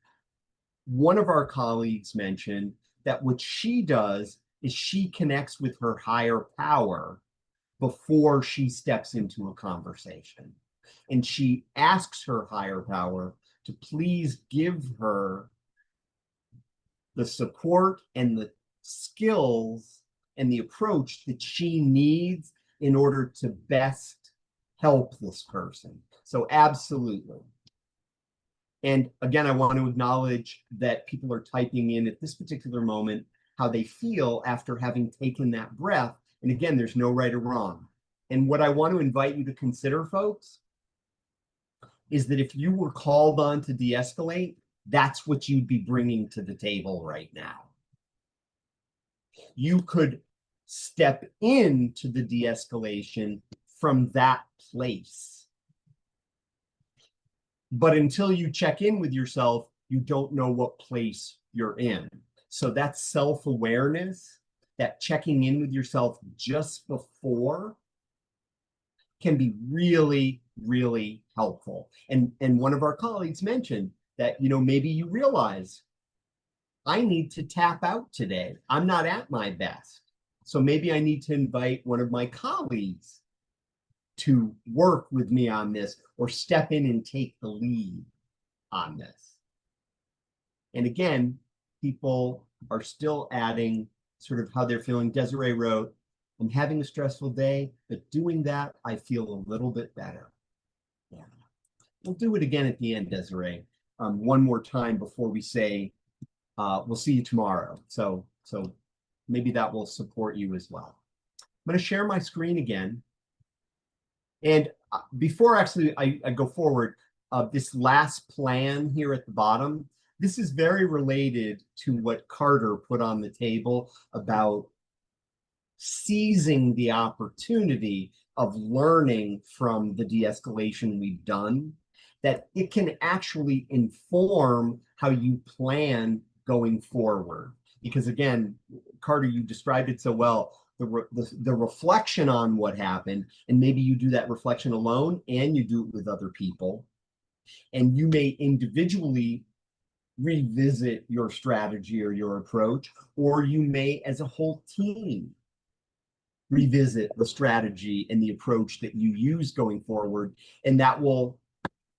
one of our colleagues mentioned that what she does is she connects with her higher power before she steps into a conversation. And she asks her higher power to please give her the support and the skills and the approach that she needs in order to best help this person. So absolutely. And again, I want to acknowledge that people are typing in at this particular moment how they feel after having taken that breath. And again, there's no right or wrong. And what I want to invite you to consider, folks, is that if you were called on to de-escalate, that's what you'd be bringing to the table right now. You could step into the de-escalation from that place. But until you check in with yourself, you don't know what place you're in. So that self-awareness, that checking in with yourself just before, can be really, really helpful. And one of our colleagues mentioned that, maybe you realize, I need to tap out today. I'm not at my best. So maybe I need to invite one of my colleagues to work with me on this, or step in and take the lead on this. And again, people are still adding sort of how they're feeling. Desiree wrote, I'm having a stressful day, but doing that, I feel a little bit better. Yeah. We'll do it again at the end, Desiree. One more time before we say, we'll see you tomorrow. So maybe that will support you as well. I'm going to share my screen again. And before actually I go forward, this last plan here at the bottom, this is very related to what Carter put on the table about seizing the opportunity of learning from the de-escalation we've done, that it can actually inform how you plan going forward. Because again, Carter, you described it so well. The reflection on what happened, and maybe you do that reflection alone and you do it with other people, and you may individually revisit your strategy or your approach, or you may as a whole team revisit the strategy and the approach that you use going forward, and that will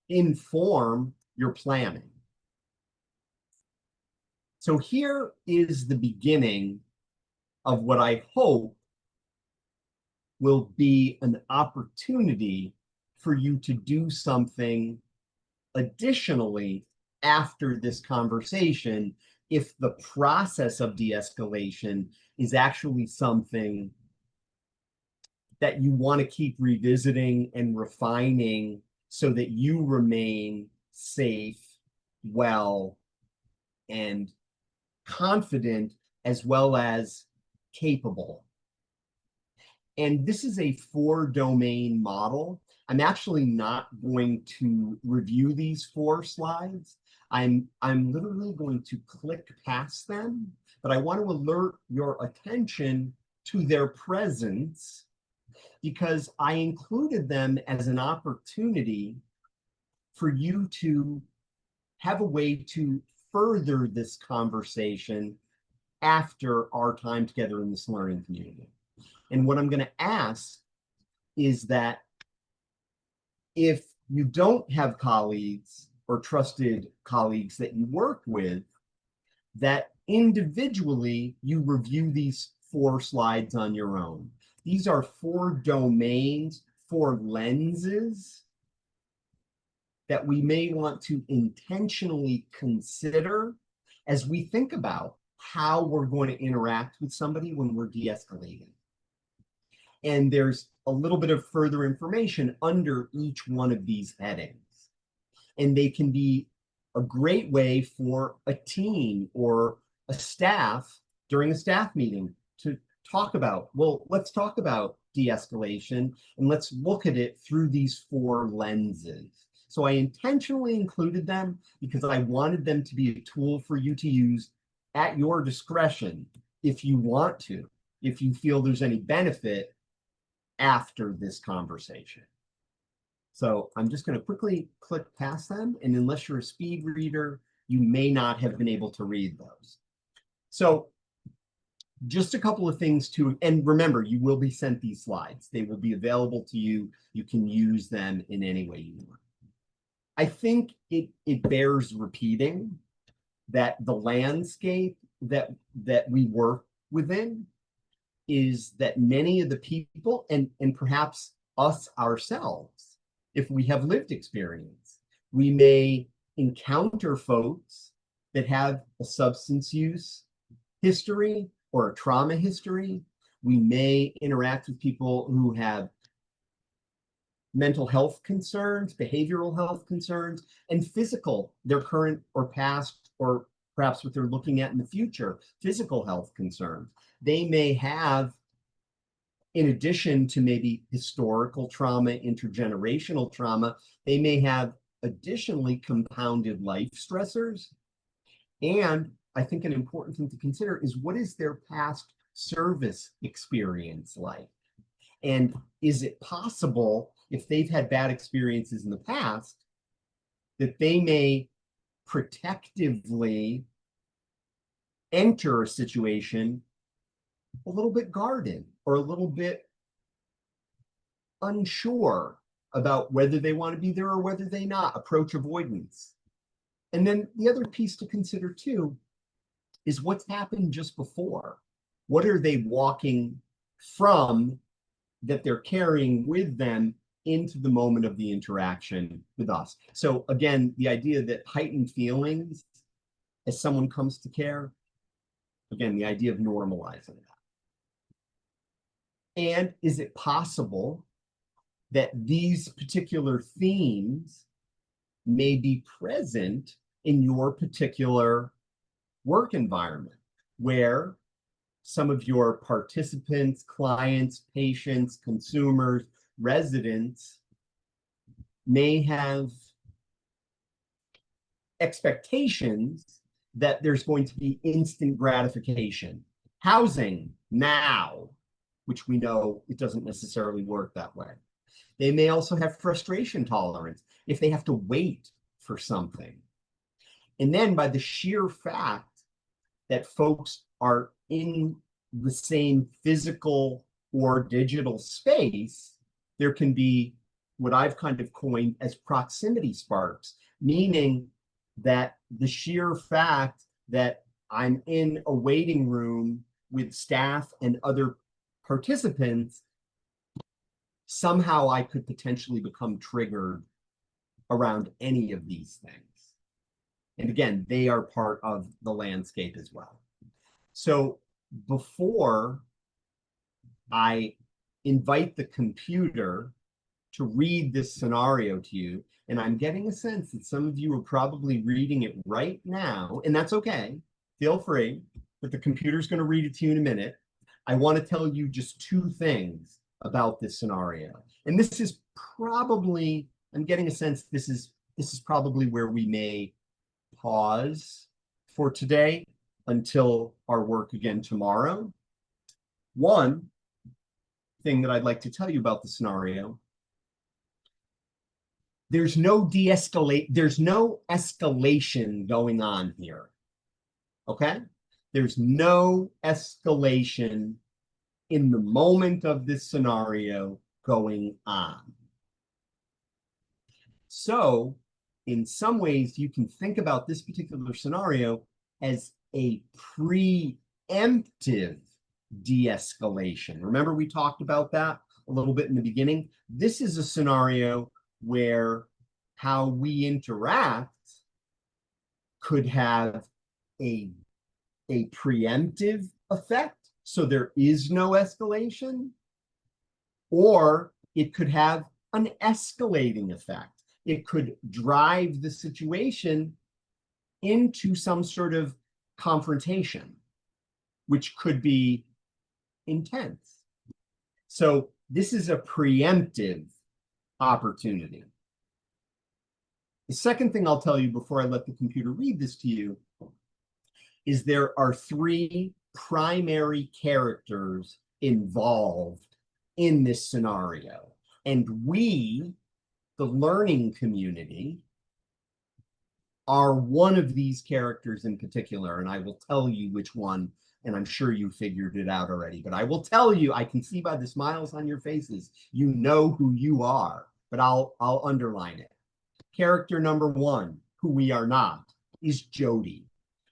inform your planning. So here is the beginning of what I hope will be an opportunity for you to do something additionally after this conversation, if the process of de-escalation is actually something that you want to keep revisiting and refining so that you remain safe, well, and confident, as well as capable. And this is a 4-domain model. I'm actually not going to review these 4 slides. I'm literally going to click past them, but I want to alert your attention to their presence, because I included them as an opportunity for you to have a way to further this conversation after our time together in this learning community. And what I'm going to ask is that if you don't have colleagues or trusted colleagues that you work with, that individually you review these 4 slides on your own. These are 4 domains, 4 lenses that we may want to intentionally consider as we think about how we're going to interact with somebody when we're de-escalating. And there's a little bit of further information under each one of these headings. And they can be a great way for a team or a staff during a staff meeting to talk about, well, let's talk about de-escalation and let's look at it through these 4 lenses. So I intentionally included them because I wanted them to be a tool for you to use at your discretion if you want to, if you feel there's any benefit after this conversation. So I'm just going to quickly click past them. And unless you're a speed reader, you may not have been able to read those. So just a couple of things to, and remember, you will be sent these slides. They will be available to you. You can use them in any way you want. I think it bears repeating that the landscape that we work within is that many of the people, and perhaps us ourselves, if we have lived experience, we may encounter folks that have a substance use history or a trauma history. We may interact with people who have mental health concerns, behavioral health concerns, and physical, their current or past, or perhaps what they're looking at in the future, physical health concerns. They may have, in addition to maybe historical trauma, intergenerational trauma, they may have additionally compounded life stressors. And I think an important thing to consider is, what is their past service experience like? And is it possible, if they've had bad experiences in the past, that they may protectively enter a situation a little bit guarded or a little bit unsure about whether they want to be there or whether they not, approach avoidance. And then the other piece to consider too is what's happened just before. What are they walking from that they're carrying with them into the moment of the interaction with us? So again, the idea that heightened feelings as someone comes to care, again, the idea of normalizing that. And is it possible that these particular themes may be present in your particular work environment, where some of your participants, clients, patients, consumers, residents may have expectations that there's going to be instant gratification, housing now, which we know it doesn't necessarily work that way. They may also have frustration tolerance if they have to wait for something. And then by the sheer fact that folks are in the same physical or digital space, there can be what I've kind of coined as proximity sparks, meaning that the sheer fact that I'm in a waiting room with staff and other participants, somehow I could potentially become triggered around any of these things. And again, they are part of the landscape as well. So before I invite the computer to read this scenario to you, and I'm getting a sense that some of you are probably reading it right now, and that's okay, feel free, but the computer's going to read it to you in a minute. I want to tell you just 2 things about this scenario. And this is probably, I'm getting a sense this is probably where we may pause for today until our work again tomorrow. One thing that I'd like to tell you about the scenario: there's no escalation going on here. Okay? There's no escalation in the moment of this scenario going on. So in some ways, you can think about this particular scenario as a preemptive de-escalation. Remember we talked about that a little bit in the beginning? This is a scenario where how we interact could have a preemptive effect, so there is no escalation, or it could have an escalating effect. It could drive the situation into some sort of confrontation, which could be intense. So this is a preemptive opportunity. The second thing I'll tell you before I let the computer read this to you is there are 3 primary characters involved in this scenario. And we, the learning community, are one of these characters in particular. And I will tell you which one, and I'm sure you figured it out already, but I will tell you, I can see by the smiles on your faces, you know who you are, but I'll underline it. Character number 1, who we are not, is Jody.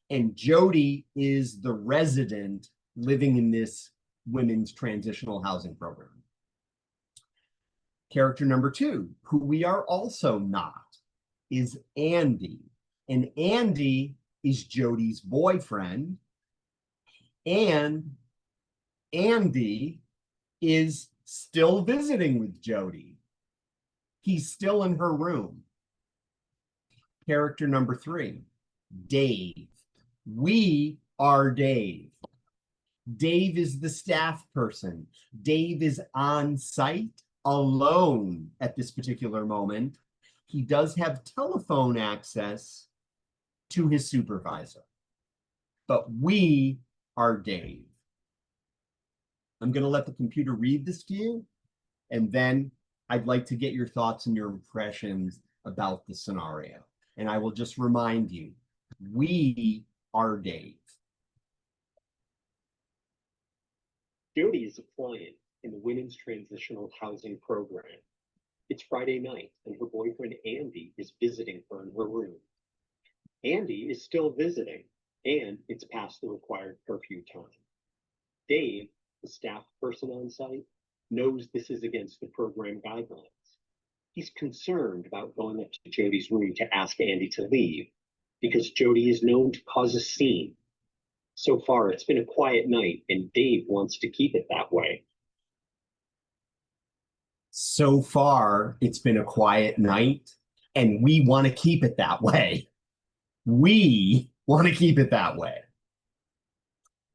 And Jody is the resident living in this women's transitional housing program. Character number 2, who we are also not, is Andy. And Andy is Jody's boyfriend. And Andy is still visiting with Jody. He's still in her room. Character number 3, Dave. We are Dave. Dave is the staff person. Dave is on site alone at this particular moment. He does have telephone access to his supervisor, but we are Dave. I'm going to let the computer read this to you, and then I'd like to get your thoughts and your impressions about the scenario. And I will just remind you, we are Dave. Jody is a client in the Women's Transitional Housing Program. It's Friday night, and her boyfriend Andy is visiting her in her room. Andy is still visiting, and it's past the required curfew time. Dave, the staff person on site, knows this is against the program guidelines. He's concerned about going up to Jody's room to ask Andy to leave because Jody is known to cause a scene. So far, it's been a quiet night, and Dave wants to keep it that way. So far, it's been a quiet night, and we want to keep it that way. We want to keep it that way.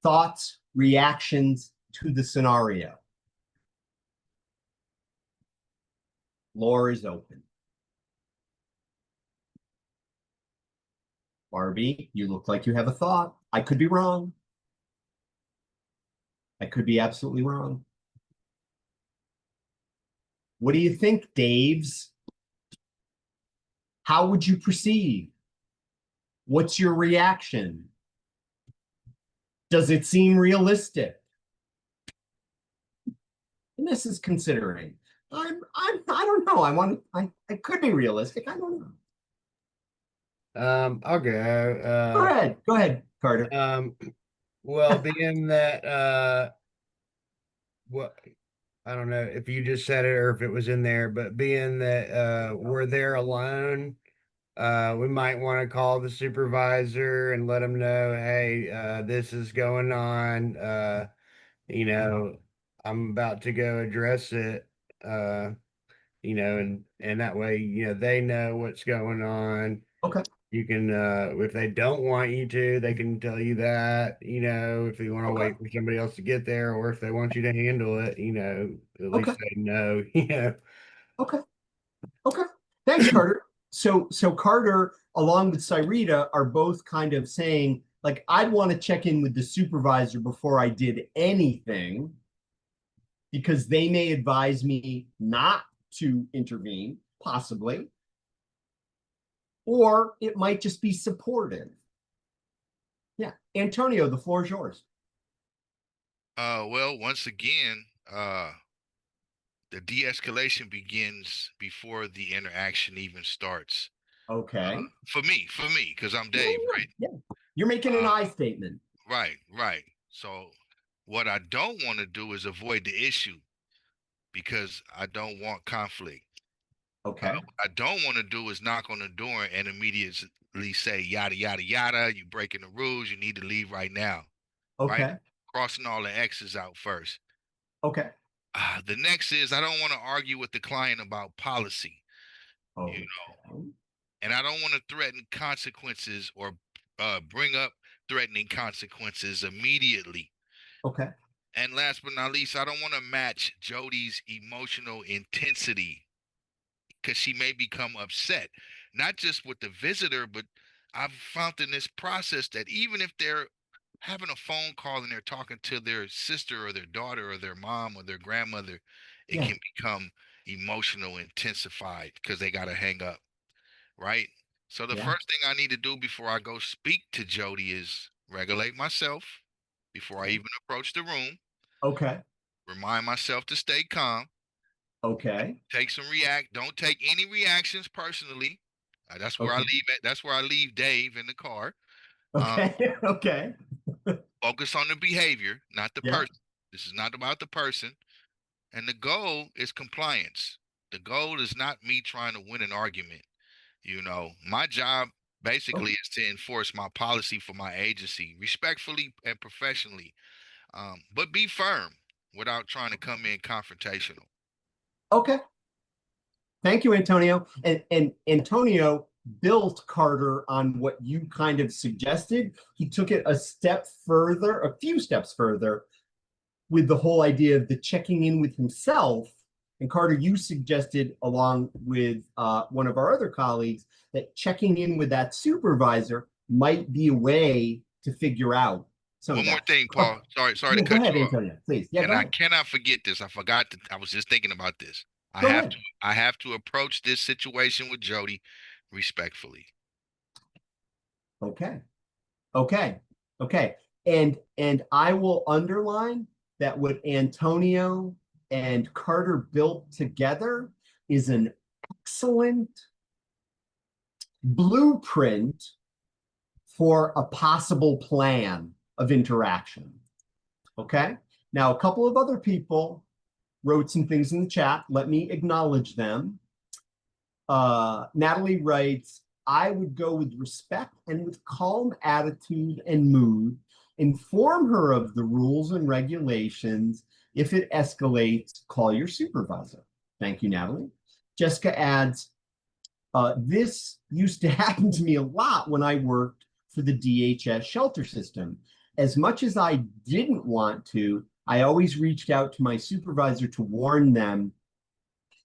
Thoughts, reactions to the scenario. Floor is open. Barbie, you look like you have a thought. I could be wrong. I could be absolutely wrong. What do you think, Daves? How would you proceed? What's your reaction? Does it seem realistic? And this is considering. I don't know. I could be realistic. I don't know. I'll go. Go ahead, Carter. Well, being that what I don't know if you just said it or if it was in there, but being that we're there alone, we might want to call the supervisor and let them know, hey, this is going on. I'm about to go address it. And that way, they know what's going on. Okay. You can, if they don't want you to, they can tell you that, if you want to wait for somebody else to get there, or if they want you to handle it, at least they know, Okay. Thanks, Carter. So Carter, along with Cyrita, are both kind of saying, like, I'd want to check in with the supervisor before I did anything, because they may advise me not to intervene, possibly. Or it might just be supportive. Yeah. Antonio, the floor is yours. Well, once again, the de-escalation begins before the interaction even starts. Okay. For me, because I'm Dave, right? Yeah. You're making an I statement. Right. So What I don't want to do is avoid the issue because I don't want conflict. Okay. What I don't want to do is knock on the door and immediately say, yada, yada, yada, you breaking the rules, you need to leave right now. Right? Okay. Crossing all the X's out first. Okay. The next is I don't want to argue with the client about policy, Okay. you know, and I don't want to threaten consequences or bring up threatening consequences immediately. Okay. And last but not least, I don't want to match Jody's emotional intensity because she may become upset, not just with the visitor, but I've found in this process that even if they're having a phone call and they're talking to their sister or their daughter or their mom or their grandmother, it Yeah. can become emotional intensified because they got to hang up, right? So the Yeah. first thing I need to do before I go speak to Jody is regulate myself before I Okay. even approach the room, Okay. remind myself to stay calm, Okay. don't take any reactions personally. That's where I Okay. leave it. That's where I leave Dave in the car. Um, Okay. Okay. focus on the behavior, not the Yeah. person. This is not about the person. And the goal is compliance. The goal is not me trying to win an argument. You know, my job basically is to enforce my policy for my agency respectfully and professionally, but be firm without trying to come in confrontational. Okay. Thank you, Antonio. And Antonio built Carter on what you kind of suggested. He took it a step further, a few steps further, with the whole idea of the checking in with himself. And Carter, you suggested, along with one of our other colleagues, that checking in with that supervisor might be a way to figure out some of One more that. thing, Paul. Sorry to Yeah, go cut ahead, you off. Antonio, please. Yeah, And go I ahead. cannot forget this. I was just thinking about this. Go ahead. I have to approach this situation with Jody respectfully. Okay. Okay. Okay. And I will underline that what Antonio and Carter built together is an excellent blueprint for a possible plan of interaction. Okay. Now, a couple of other people wrote some things in the chat. Let me acknowledge them. Natalie writes, I would go with respect and with calm attitude and mood, inform her of the rules and regulations. If it escalates, call your supervisor. Thank you, Natalie. Jessica adds, this used to happen to me a lot when I worked for the DHS shelter system. As much as I didn't want to, I always reached out to my supervisor to warn them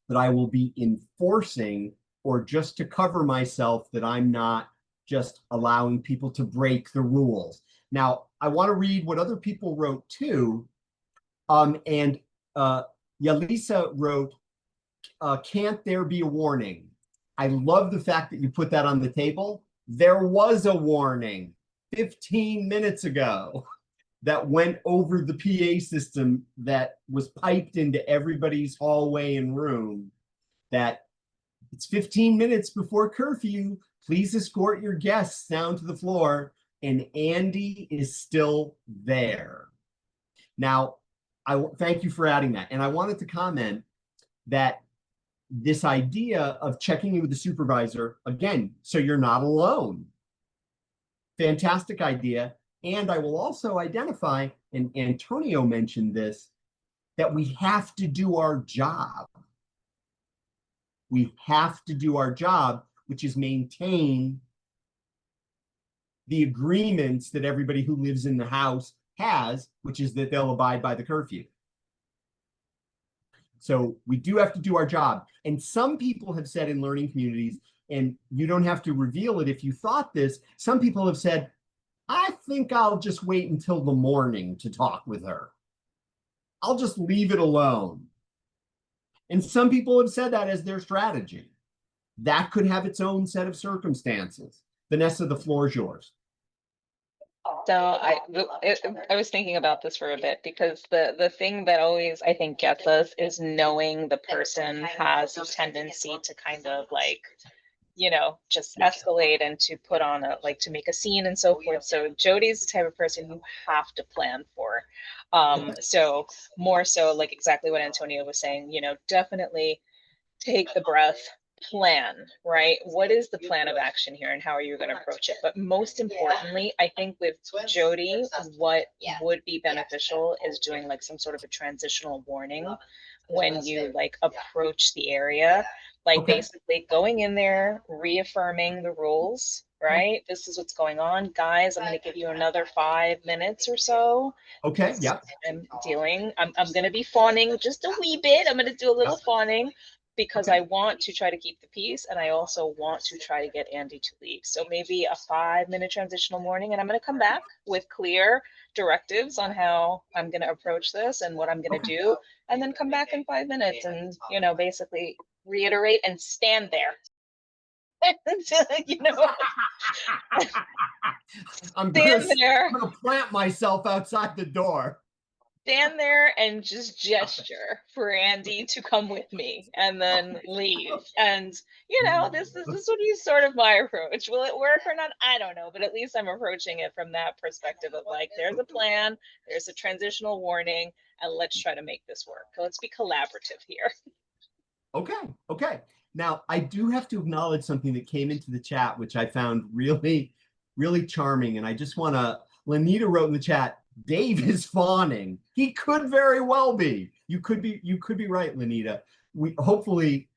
that I will be enforcing, or just to cover myself that I'm not just allowing people to break the rules. Now, I want to read what other people wrote too. And Yalisa wrote, can't there be a warning? I love the fact that you put that on the table. There was a warning 15 minutes ago that went over the PA system that was piped into everybody's hallway and room, that it's 15 minutes before curfew. Please escort your guests down to the floor. And Andy is still there. Now, I thank you for adding that. And I wanted to comment that this idea of checking in with the supervisor, again, so you're not alone. Fantastic idea. And I will also identify, and Antonio mentioned this, that we have to do our job. We have to do our job, which is maintain the agreements that everybody who lives in the house has, which is that they'll abide by the curfew. So we do have to do our job. And some people have said in learning communities, and you don't have to reveal it if you thought this, some people have said, I think I'll just wait until the morning to talk with her. I'll just leave it alone. And some people have said that as their strategy. That could have its own set of circumstances. Vanessa, the floor is yours. So I was thinking about this for a bit, because the thing that always I think gets us is knowing the person has a tendency to kind of like, just escalate and to put on to make a scene and so forth. So Jody's the type of person you have to plan for. So more so like exactly what Antonio was saying, definitely take the breath, plan, right? What is the plan of action here and how are you going to approach it? But most importantly, I think with Jody, what would be beneficial is doing like some sort of a transitional warning when you like approach the area, like basically going in there, reaffirming the rules, right? This is what's going on. Guys, I'm going to give you another 5 minutes or so. Okay, yeah. I'm going to be fawning just a wee bit. I'm going to do a little fawning because I want to try to keep the peace and I also want to try to get Andy to leave. So maybe a 5-minute transitional morning, and I'm going to come back with clear directives on how I'm going to approach this and what I'm going to do, and then come back in 5 minutes and, basically reiterate and stand there. I'm gonna plant myself outside the door. Stand there and just gesture for Andy to come with me and then leave. And, this would be sort of my approach. Will it work or not? I don't know. But at least I'm approaching it from that perspective of like, there's a plan, there's a transitional warning, and let's try to make this work. Let's be collaborative here. Okay. Now, I do have to acknowledge something that came into the chat, which I found really, really charming. And I just want to, Lanita wrote in the chat, Dave is fawning. He could very well be. You could be right, Lanita. We hopefully,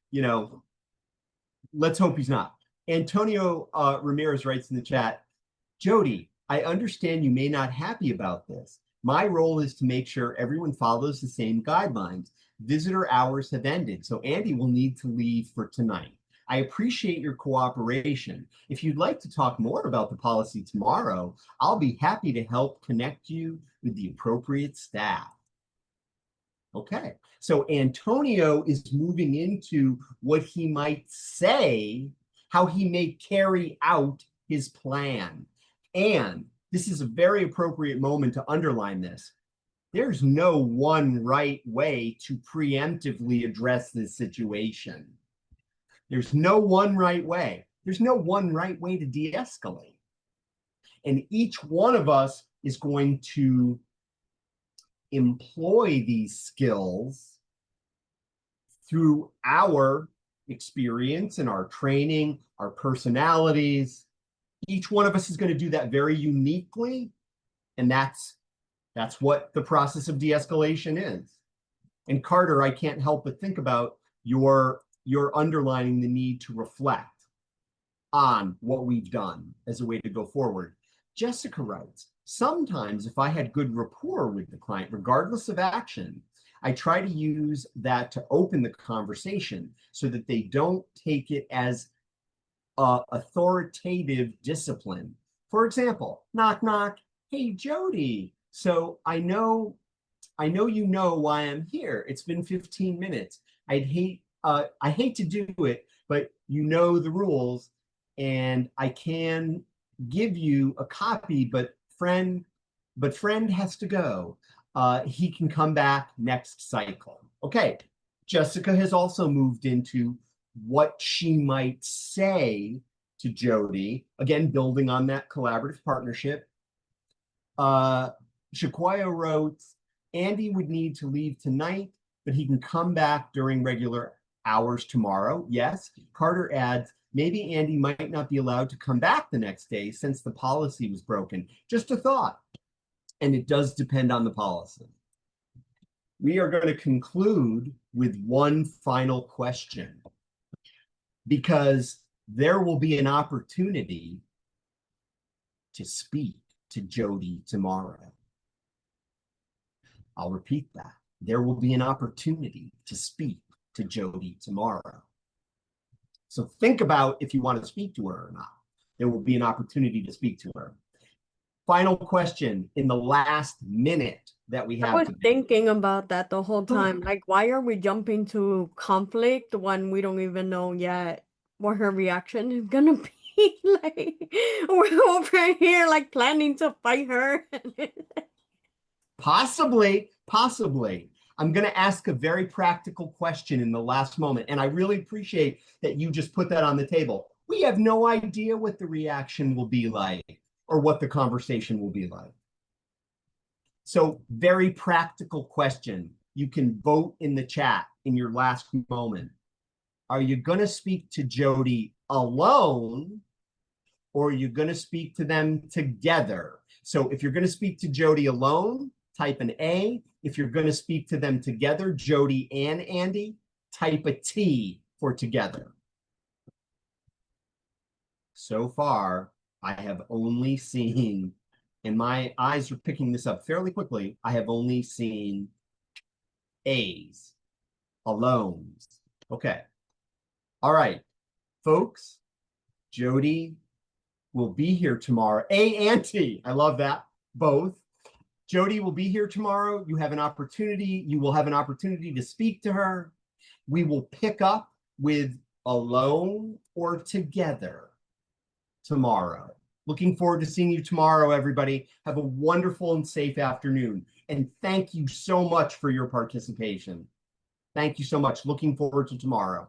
let's hope he's not. Antonio Ramirez writes in the chat, Jody, I understand you may not be happy about this. My role is to make sure everyone follows the same guidelines. Visitor hours have ended, so Andy will need to leave for tonight. I appreciate your cooperation. If you'd like to talk more about the policy tomorrow, I'll be happy to help connect you with the appropriate staff. Okay, so Antonio is moving into what he might say, how he may carry out his plan. And this is a very appropriate moment to underline this. There's no one right way to preemptively address this situation. There's no one right way. There's no one right way to de-escalate. And each one of us is going to employ these skills through our experience and our training, our personalities. Each one of us is going to do that very uniquely. And that's what the process of de-escalation is. And Carter, I can't help but think about your underlining the need to reflect on what we've done as a way to go forward. Jessica writes, sometimes if I had good rapport with the client, regardless of action, I try to use that to open the conversation so that they don't take it as authoritative discipline. For example, knock, knock, hey, Jody. So I know you know why I'm here. It's been 15 minutes. I hate to do it, but you know the rules, and I can give you a copy, but friend has to go. He can come back next cycle. Okay, Jessica has also moved into what she might say to Jody, again, building on that collaborative partnership. Shaquaya wrote, Andy would need to leave tonight, but he can come back during regular hours tomorrow. Yes. Carter adds, maybe Andy might not be allowed to come back the next day since the policy was broken. Just a thought. And it does depend on the policy. We are going to conclude with one final question, because there will be an opportunity to speak to Jody tomorrow. I'll repeat that. There will be an opportunity to speak to Jody tomorrow. So think about if you want to speak to her or not. There will be an opportunity to speak to her. Final question in the last minute that we have. I was thinking about that the whole time. Like, why are we jumping to conflict when we don't even know yet what her reaction is gonna be? Like, we're over here like planning to fight her. Possibly. I'm going to ask a very practical question in the last moment, and I really appreciate that you just put that on the table. We have no idea what the reaction will be like or what the conversation will be like. So very practical question. You can vote in the chat in your last moment. Are you going to speak to Jody alone, or are you going to speak to them together? So if you're going to speak to Jody alone, type an A. If you're going to speak to them together, Jody and Andy, type a T for together. So far, I have only seen, and my eyes are picking this up fairly quickly, I have only seen A's, alones. Okay. All right, folks, Jody will be here tomorrow. A and T, I love that, both. Jody will be here tomorrow. You will have an opportunity to speak to her. We will pick up with alone or together tomorrow. Looking forward to seeing you tomorrow, everybody. Have a wonderful and safe afternoon. And thank you so much for your participation. Thank you so much. Looking forward to tomorrow.